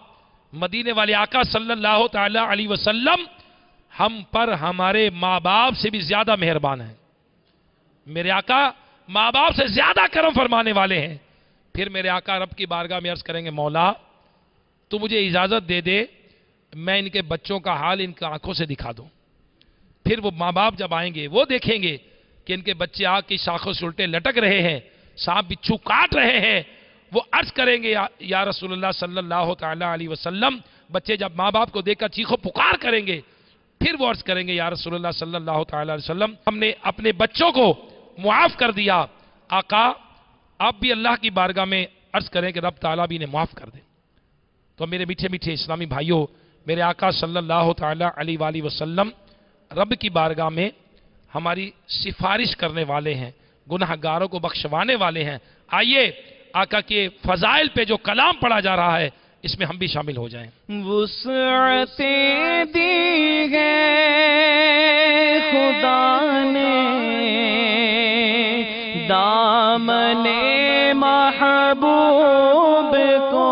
مدینے والے آقا صلی اللہ تعالی علیہ وسلم ہم پر ہمارے ماں باپ سے بھی زیادہ مہربان ہیں، میرے آقا ماں باپ سے زیادہ کرم فرمانے والے ہیں۔ پھر میرے آقا رب کی بارگاہ میں عرض کریں گے، مولا تو مجھے اجازت دے دے میں ان کے بچوں کا حال ان کی آنکھوں سے دکھا دوں۔ پھر وہ ماں باپ جب آئیں گے وہ دیکھیں گے کہ ان کے بچے آگ کی شاخوں سے الٹے لٹک رہے ہیں، سانپ بچھو کاٹ رہے ہیں، وہ عرض کریں گے یا رسول اللہ صلی اللہ تعالیٰ علیہ وسلم، بچے جب ماں باپ کو دیکھ کر چیخو پکار کریں گے، پھر وہ عرض کریں گے یا رسول اللہ صلی اللہ تعالیٰ علیہ وسلم، ہم نے اپنے بچوں کو معاف کر دیا، آقا آپ بھی اللہ کی بارگاہ میں عرض کریں کہ رب تعالیٰ بھی انہیں معاف کر دے۔ تو میرے میٹھے میٹھے اسلامی بھائیوں، میرے آقا صلی اللہ تعالیٰ علیہ وآلہ وسلم رب کی بارگاہ میں ہماری سفارش کرنے والے ہیں، گناہگاروں کو بخشوانے والے ہیں۔ آئیے آقا کے فضائل پہ جو کلام پڑھا جا رہا ہے اس میں ہم بھی شامل ہو جائیں۔ وسعتیں دی ہے خدا نے دامن محبوب کو،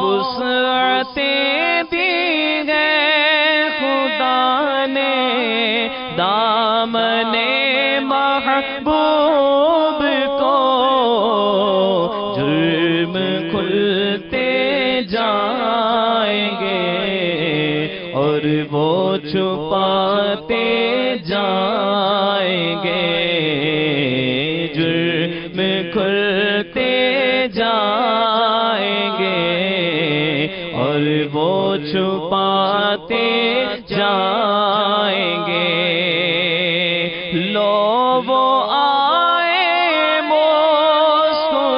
وسعتیں دی ہے خدا نے دامن محبوب کو، جرم کھلتے جائیں گے اور وہ چھپاتے جائیں گے، جرم کھلتے جائیں گے اور وہ چھپاتے جائیں گے، لو وہ آئے مسکراتے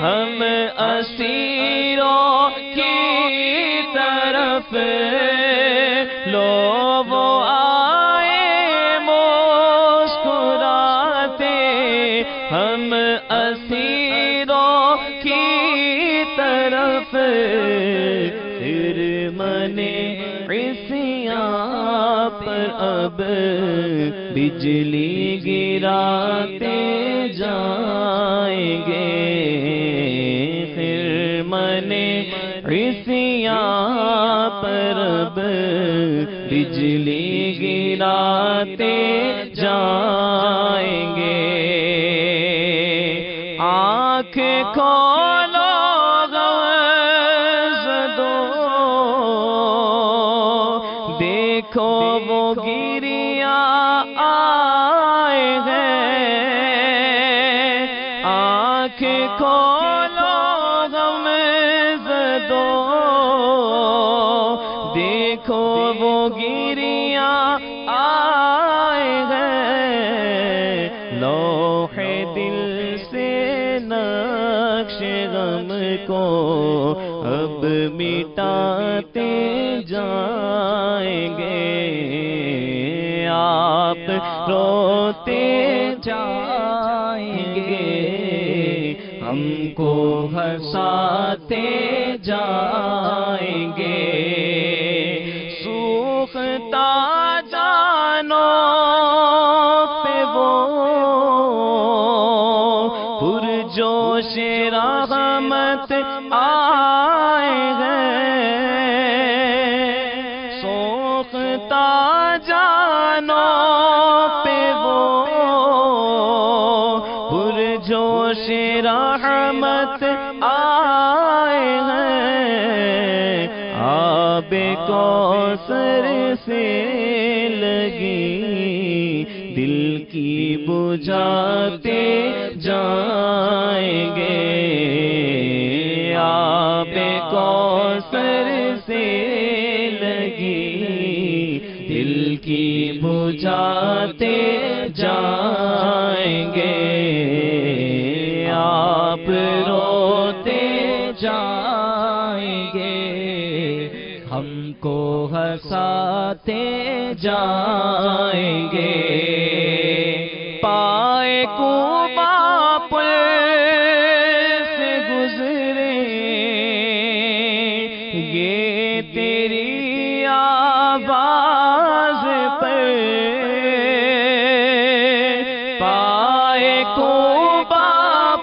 ہم اسیروں کی طرف، لو وہ آئے مسکراتے ہم اسیروں کی طرف، پھر منے عصیاں پر اب بجلی گراتے جائیں گے، پھر منے عصیاں پر اب بجلی گراتے جائیں گے، آنکھ کھولو دیکھو وہ گریاں آئے ہیں، آنکھ کھولو غم زدو دیکھو وہ گریاں آئے ہیں، لوح دل سے نقش غم کو اب مٹاتے جائیں گے، آپ روتے جائیں گے، ہم کو ہنساتے جائیں گے، سوکھتا جانوں پہ وہ پرجوش رحمت آئے ہیں، سوکھتا جانوں پہ وہ پرجوش رحمت آئے ہیں، آب کوثر سے لگی دل کی بجھاتے جائیں گے، آب کوثر سے لگی دل کی بجھاتے جائیں گے، آپ روتے جائیں گے، ہم کو ہنساتے جائیں گے، پائے کوبا پل سے گزرے یہ تیری آواز پر، پائے کوبا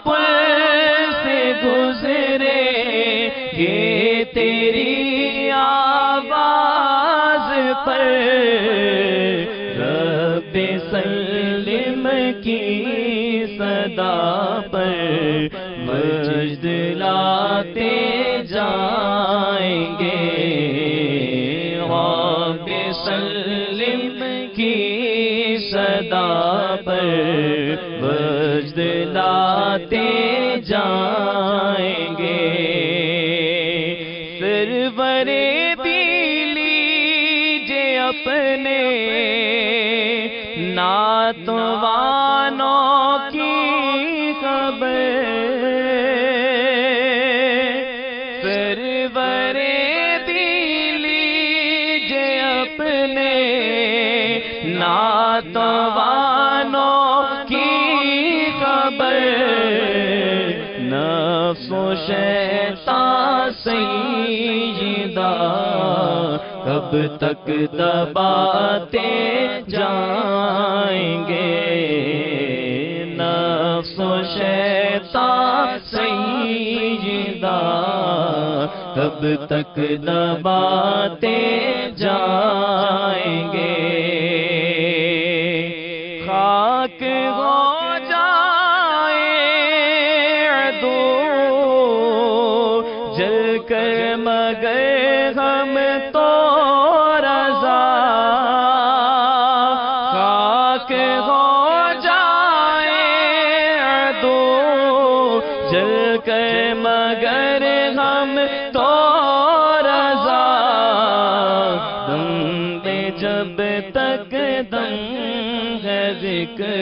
پل سے گزرے یہ تیری آواز پر، رب سلم کی صدا پر مجد لاتے جائیں گے، سلم کی صدا پر وجد لاتے جائیں گے سرور بھی لیجے اپنے ناتوانوں کی خبر سرور بھی لیجے اپنے ناتوانوں کی خبر نفس و شیطان سیدہ کب تک دباتے جائیں گے نفس و شیطان سیدہ کب تک دباتے جائیں گے خاک ہو جائے عدو جل کر مگر ہم تو رضا خاک ہو جائے عدو جل کر مگر ہم تو رضا دم دے جب تک دم ہے ذکر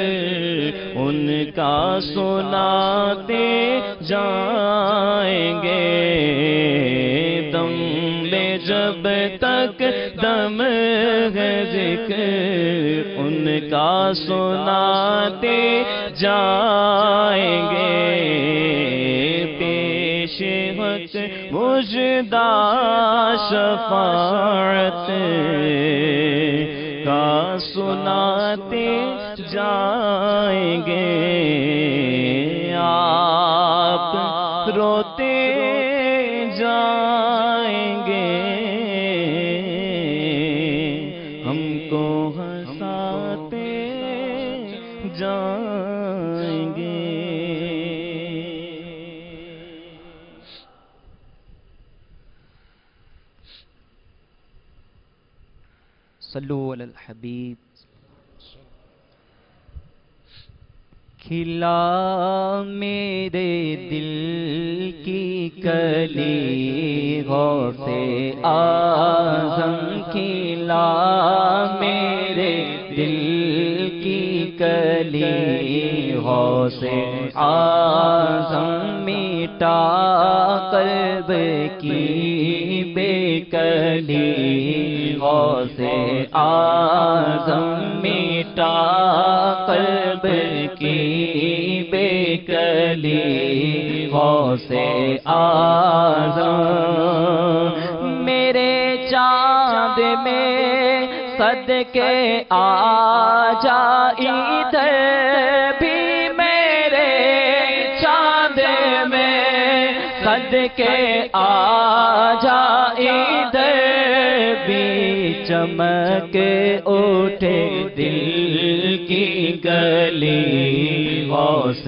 ان کا سناتے جائیں گے دم لے جب تک دم ہے ذکر ان کا سناتے جائیں گے پیش وقت مجدہ شفاعت کا سناتے جائیں گے آپ روتے جائیں گے ہم کو ہنساتے جائیں گے صلو علی الحبیب کھلا میرے دل کی کلی غوث اعظم کھلا میرے دل کی کلی غوث اعظم میٹا قلب کی بے کلی غوث اعظم میٹا قلب کی بے کلی غوث اعظم میرے چاند میں صدقے آ جا ادھر بھی میرے چاند میں صدقے آ جا ادھر بھی چمک اٹھے دل کی گلی غوث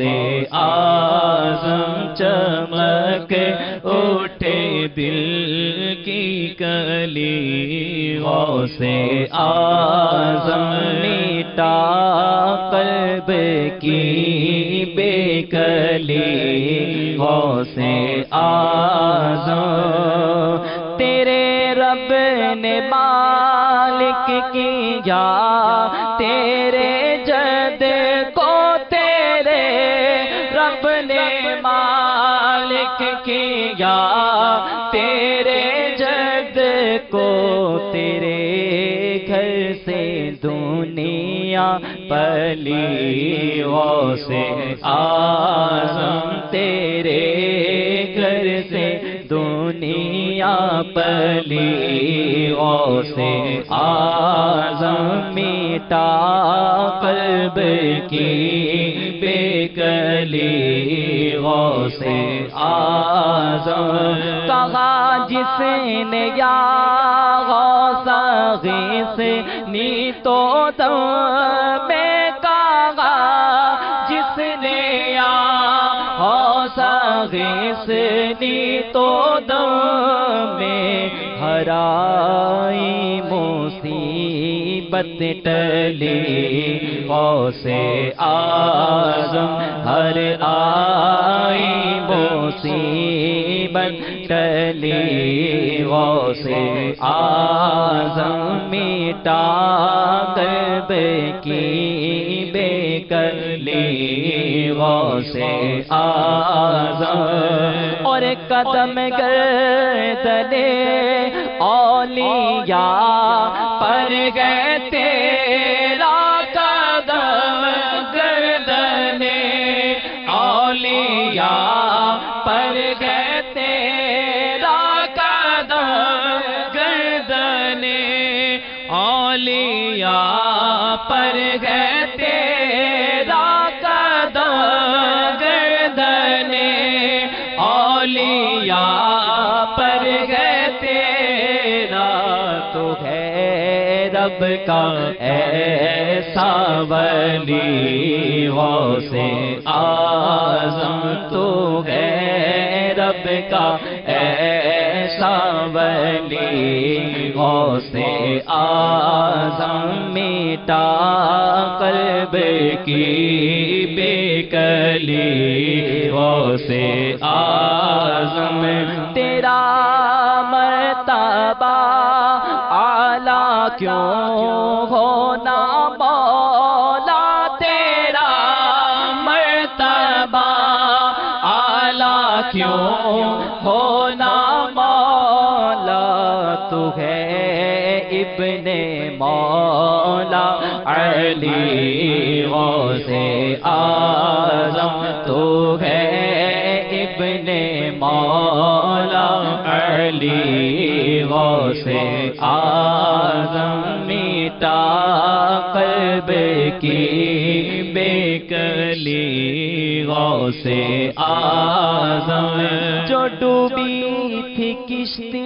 اعظم چمک اٹھے دل کی گلی غوث اعظم میٹا قلب کی بے کلی غوث اعظم تیرے رب نے مالک کیا تیرے جد کو تیرے رب نے مالک کیا تیرے جد کو تیرے گھر سے دنیا پلی غوث اعظم تیرے گھر سے دنیا پلی غوث اعظم میٹا قلب کی بے کلی غوث اعظم کہا جس نے یا غوث غیث نی تو دم میں کہا جس نے یا غوث غیث نی تو دم میں ہرائی موسی مصیبت ٹلی غوث اعظم ہر آئی مصیبت ٹلی غوث اعظم مٹا کرب کی بے کلی غوث اعظم اور قدم گردنے اولیاء پر گئے تیرا قدم گردنے اولیاء پر گئے تیرا قدم گردنے اولیاء پر گئے تیرا قدم گردنے اولیاء پر گئے تیرا تو ہے رب کا ایسا ولی غوث اعظم تو ہے رب کا ایسا ولی غوث اعظم مٹا قلب کی بے کلی غوث اعظم تیرا مرتبہ اعلیٰ کیوں ہونا مولا تیرا مرتبہ اعلیٰ کیوں ہونا مولا تو ہے ابن مولا علی غوث اعظم تو ہے ابن مولا علی غوث اعظم مٹا قلب کی بے کلی غوث اعظم جو ڈوبی تھی کشتی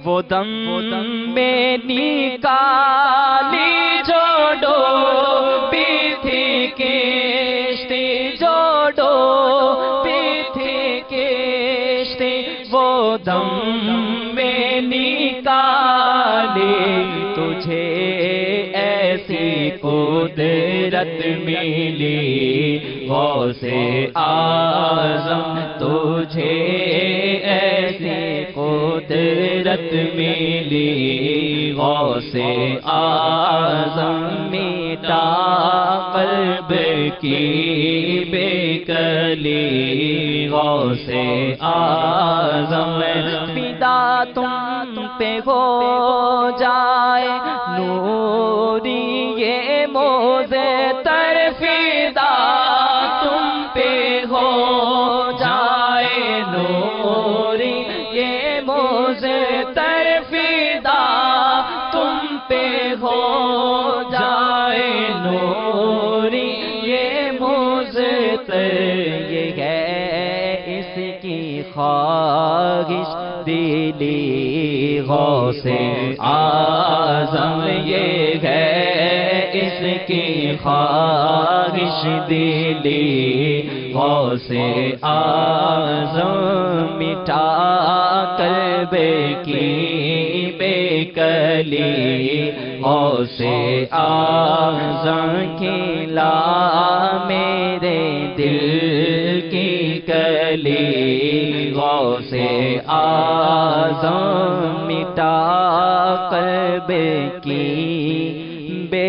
وہ دم میں نکالی جو ڈوبی تھی کشتی جو ڈوبی تھی کشتی وہ دم میں نکالی تجھے ایسی قدرت ملی غوث اعظم تجھے ایسی قدرت ملی غوث اعظم مٹا قلب کی بے کلی غوث اعظم فدا تم پہ ہو جائے نوری یہ موزے تر فدا تم پہ ہو جائے نوری یہ موزے تر فدا تم پہ ہو جائے نوری یہ موزے تر یہ ہے اس کی خواہش دلی غوث اعظم یہ ہے اس کی خواہش دلی غوث اعظم مٹا قلب کی بے کلی غوث اعظم کھلا میرے دل کی کلی غوث اعظم مٹا قلب کی بے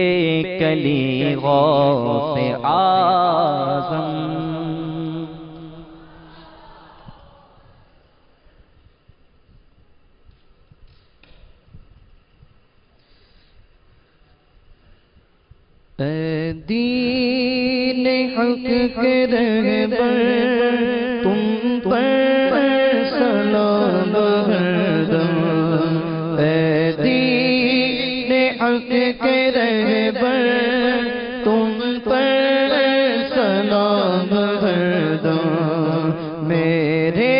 کلی غوث اعظم دین حق کے رہبر تم پر سلام ہردم اے دین حق کے رہبر تم پر سلام ہردم میرے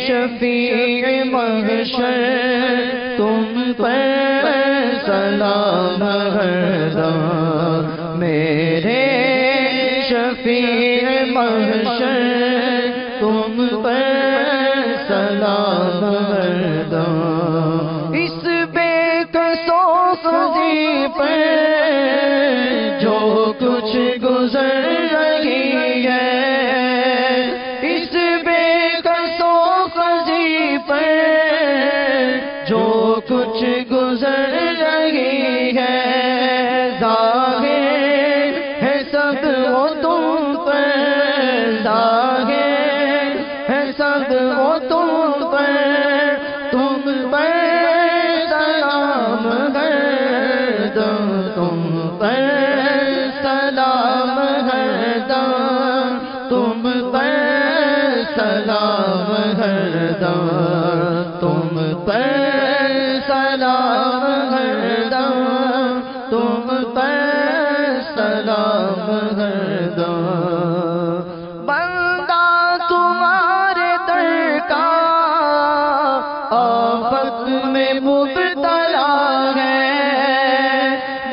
شفیع محشر تم پر سلام ہردم میرے شفیع محشر تم پر سلام ہردم اس بے خودی پر جو کچھ گزر رہی ہے، اس بے کس و خودی پر جو کچھ گزر رہی ہے، ظاہر ہے سب وہ تم پر، ظاہر ہے سب وہ تم پر، تم پر سلام ہر دم، تم پر سلام ہر دم، تم پر سلام ہر دم، تم پر سلام ہر دم، تم پر سلام ہر دم۔ بندہ تمہارے در کا آفت میں مبتلا ہے،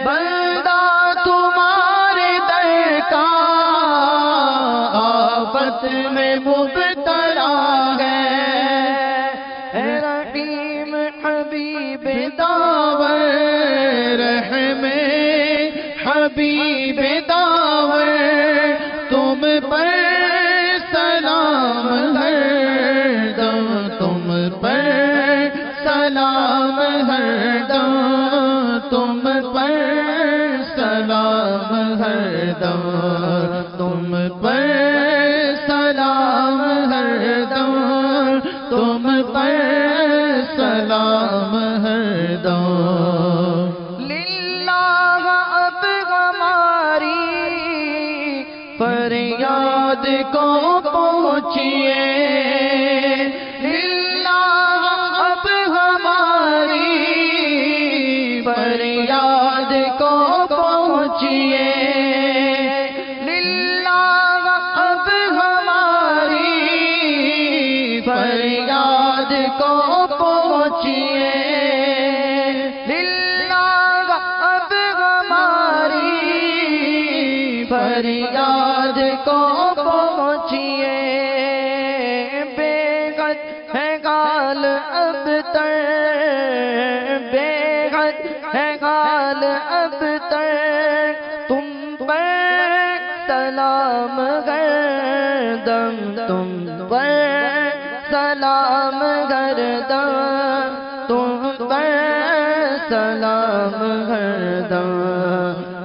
بندہ تمہارے در کا آفت میں مبتلا ہے، اے رحیم حبیب داور، رحم حبیب داور، تم پر سلام ہر دم، تم پر سلام ہر دم، تم پر سلام ہر دم، تم پر سلام ہر دم، تم پر سلام ہر دم۔ للہ اب ہماری فریاد کو پہنچیے، للہ اب ہماری فریاد کو پہنچیے، للہ اب ہماری فریاد کو پہنچیے، للہ اب ہماری فریاد کو پہنچیے، بے حد ہے حال اب تر، بے حد ہے حال اب تر، تم پر سلام ہر دم، تم پر سلام ہر دم، تم پر سلام ہر دم،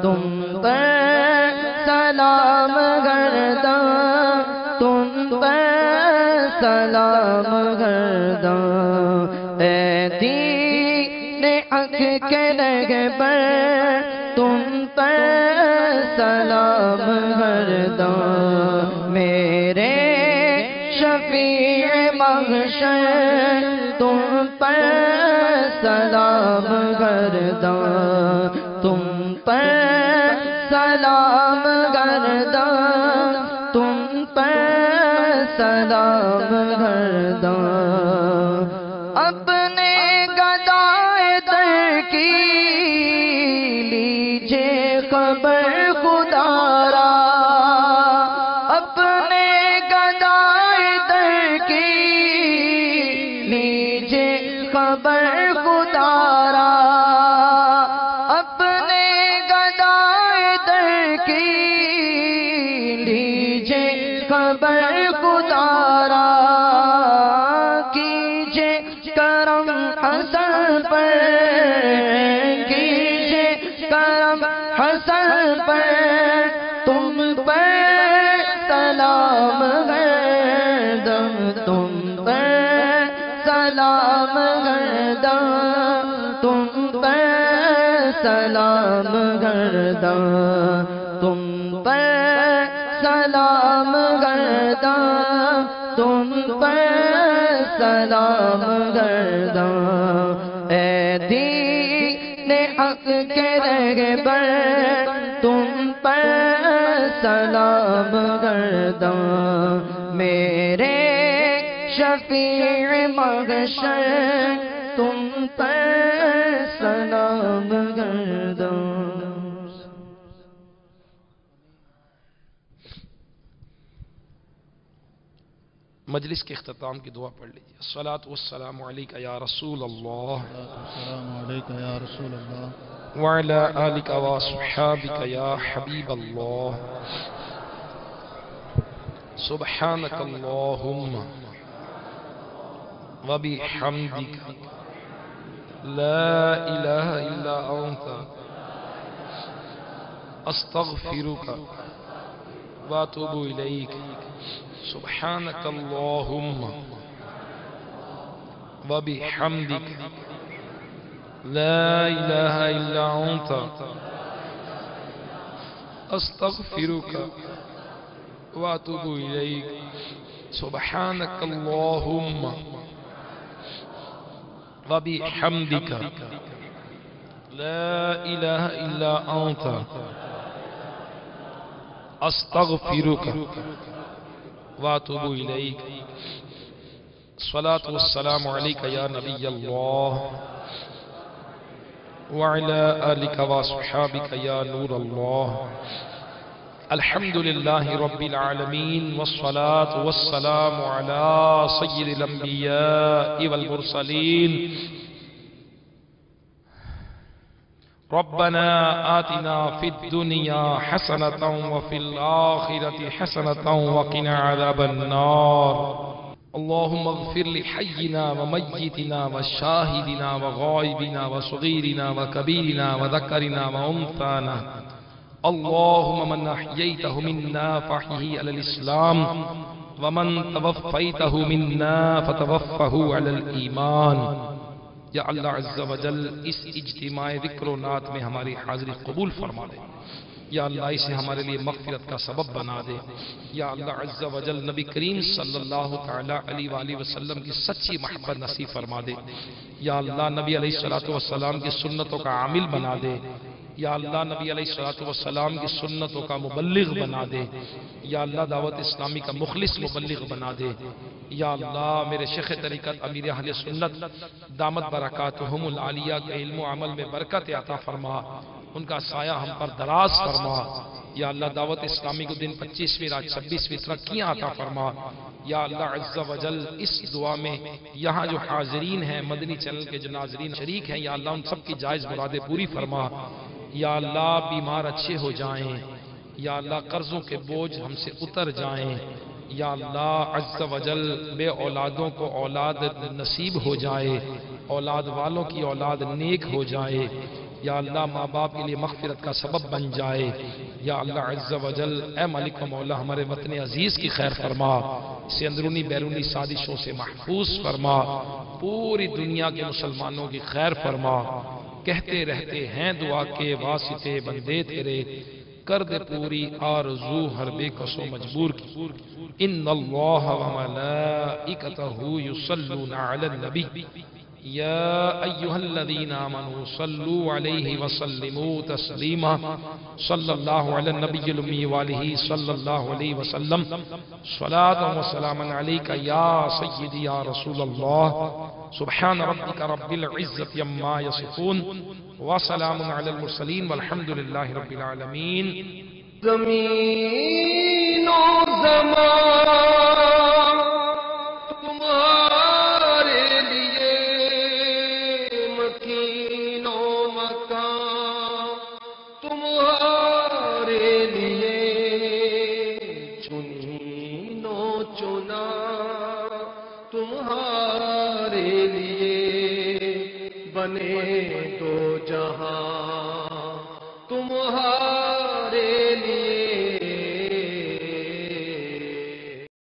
تم پر سلام ہر دم، تم پر سلام ہر دم۔ اے دین حق کے رہبر، تم پر سلام ہر دم، میرے شفیع محشر، تم پر سلام ہر دم، تم پر سلام ہر دم، تم پر سلام ہر دم۔ اپنے گدائے در کی لیجے خبر خدا را، اپنے گدائے در کی لیجے خبر خدا را، اپنے گدائے در کی لیجے خبر خدا را، کیجے کرم حسن پر، کیجے کرم حسن پر، تم پر سلام ہر دم، تم پر سلام ہر دم، تم پر سلام ہر دم، تم پر سلام ہر دم، تم پر سلام ہر دم۔ اے دین حق کے رہبر، تم پر سلام ہر دم، میرے شفیع محشر، تم پر سلام ہر دم۔ مجلس کے اختتام کی دعا پڑھ لیجیے۔ الصلاۃ والسلام علیک یا رسول اللہ، السلام علیکم یا رسول اللہ۔ وعلى آلك وصحابك يا حبيب الله سبحانك اللهم وبحمدك لا إله إلا أنت أستغفرك وأتوب إليك سبحانك اللهم وبحمدك لا إله إلا أنت أستغفرك وأتوب إليك سبحانك اللهم وبحمدك لا إله إلا أنت أستغفرك وأتوب إليك الصلاة والسلام عليك يا نبي الله وعلى آلك وصحابك يا نور الله الحمد لله رب العالمين والصلاة والسلام على سيد الأنبياء والمرسلين ربنا آتنا في الدنيا حسنة وفي الآخرة حسنة وقنا عذاب النار اللهم اغفر لحينا وميتنا وشاهدنا وغائبنا وصغيرنا وكبيرنا وذكرنا وأنثانا اللهم من أحييته منا فأحيه على الإسلام ومن توفيته منا فتوفه على الإيمان یا اللہ عز و جل اس اجتماع ذکر و نعت میں ہماری حاضری قبول فرما دے یا اللہ اسے ہمارے لیے مغفرت کا سبب بنا دے یا اللہ عز و جل نبی کریم صلی اللہ تعالی علیہ وآلہ وسلم کی سچی محبت نصیب فرما دے یا اللہ نبی علیہ السلام کی سنتوں کا عامل بنا دے یا اللہ نبی علیہ السلام کی سنتوں کا مبلغ بنا دے یا اللہ دعوت اسلامی کا مخلص مبلغ بنا دے یا اللہ میرے شیخ طریقت امیر اہل سنت دامت برکاتہم العالیہ کے علم و عمل میں برکت عطا فرما ان کا سایہ ہم پر دراز فرما یا اللہ دعوت اسلامی کو دن 25ویں رات 26ویں ترقیاں عطا فرما یا اللہ عز و جل اس دعا میں یہاں جو حاضرین ہیں مدنی چینل کے جو ناظرین شریک ہیں یا اللہ ان سب کی جائز مرادیں پوری فرما یا اللہ بیمار اچھے ہو جائیں یا اللہ قرضوں کے بوجھ ہم سے اتر جائیں یا اللہ عز و جل بے اولادوں کو اولاد نصیب ہو جائے اولاد والوں کی اولاد نیک ہو جائے یا اللہ ماں باپ کے لیے مغفرت کا سبب بن جائے یا اللہ عز و جل اے مالک و مولا ہمارے وطن عزیز کی خیر فرما اسے اندرونی بیرونی سازشوں سے محفوظ فرما پوری دنیا کے مسلمانوں کی خیر فرما کہتے رہتے ہیں دعا کے واسطے بندے تیرے کر دے پوری آرزو ہر بے کس و مجبور کی ان اللہ و ملائکتہ یصلون علی النبی یا ایہا الذین آمنوا صلوا علیہ وسلموا تسلیما صلی اللہ علی النبی الامی والہ صلی اللہ علیہ وسلم صلاة و سلاما علیکہ یا سیدی یا رسول اللہ سبحان ربک رب العزت یما یصفون وسلام علی المرسلین والحمدللہ رب العالمین زمین و زمان تمہارے لیے مکین و مکان تمہارے لیے چنین و چنا تمہارے لیے بنے دو جہاں تمہارے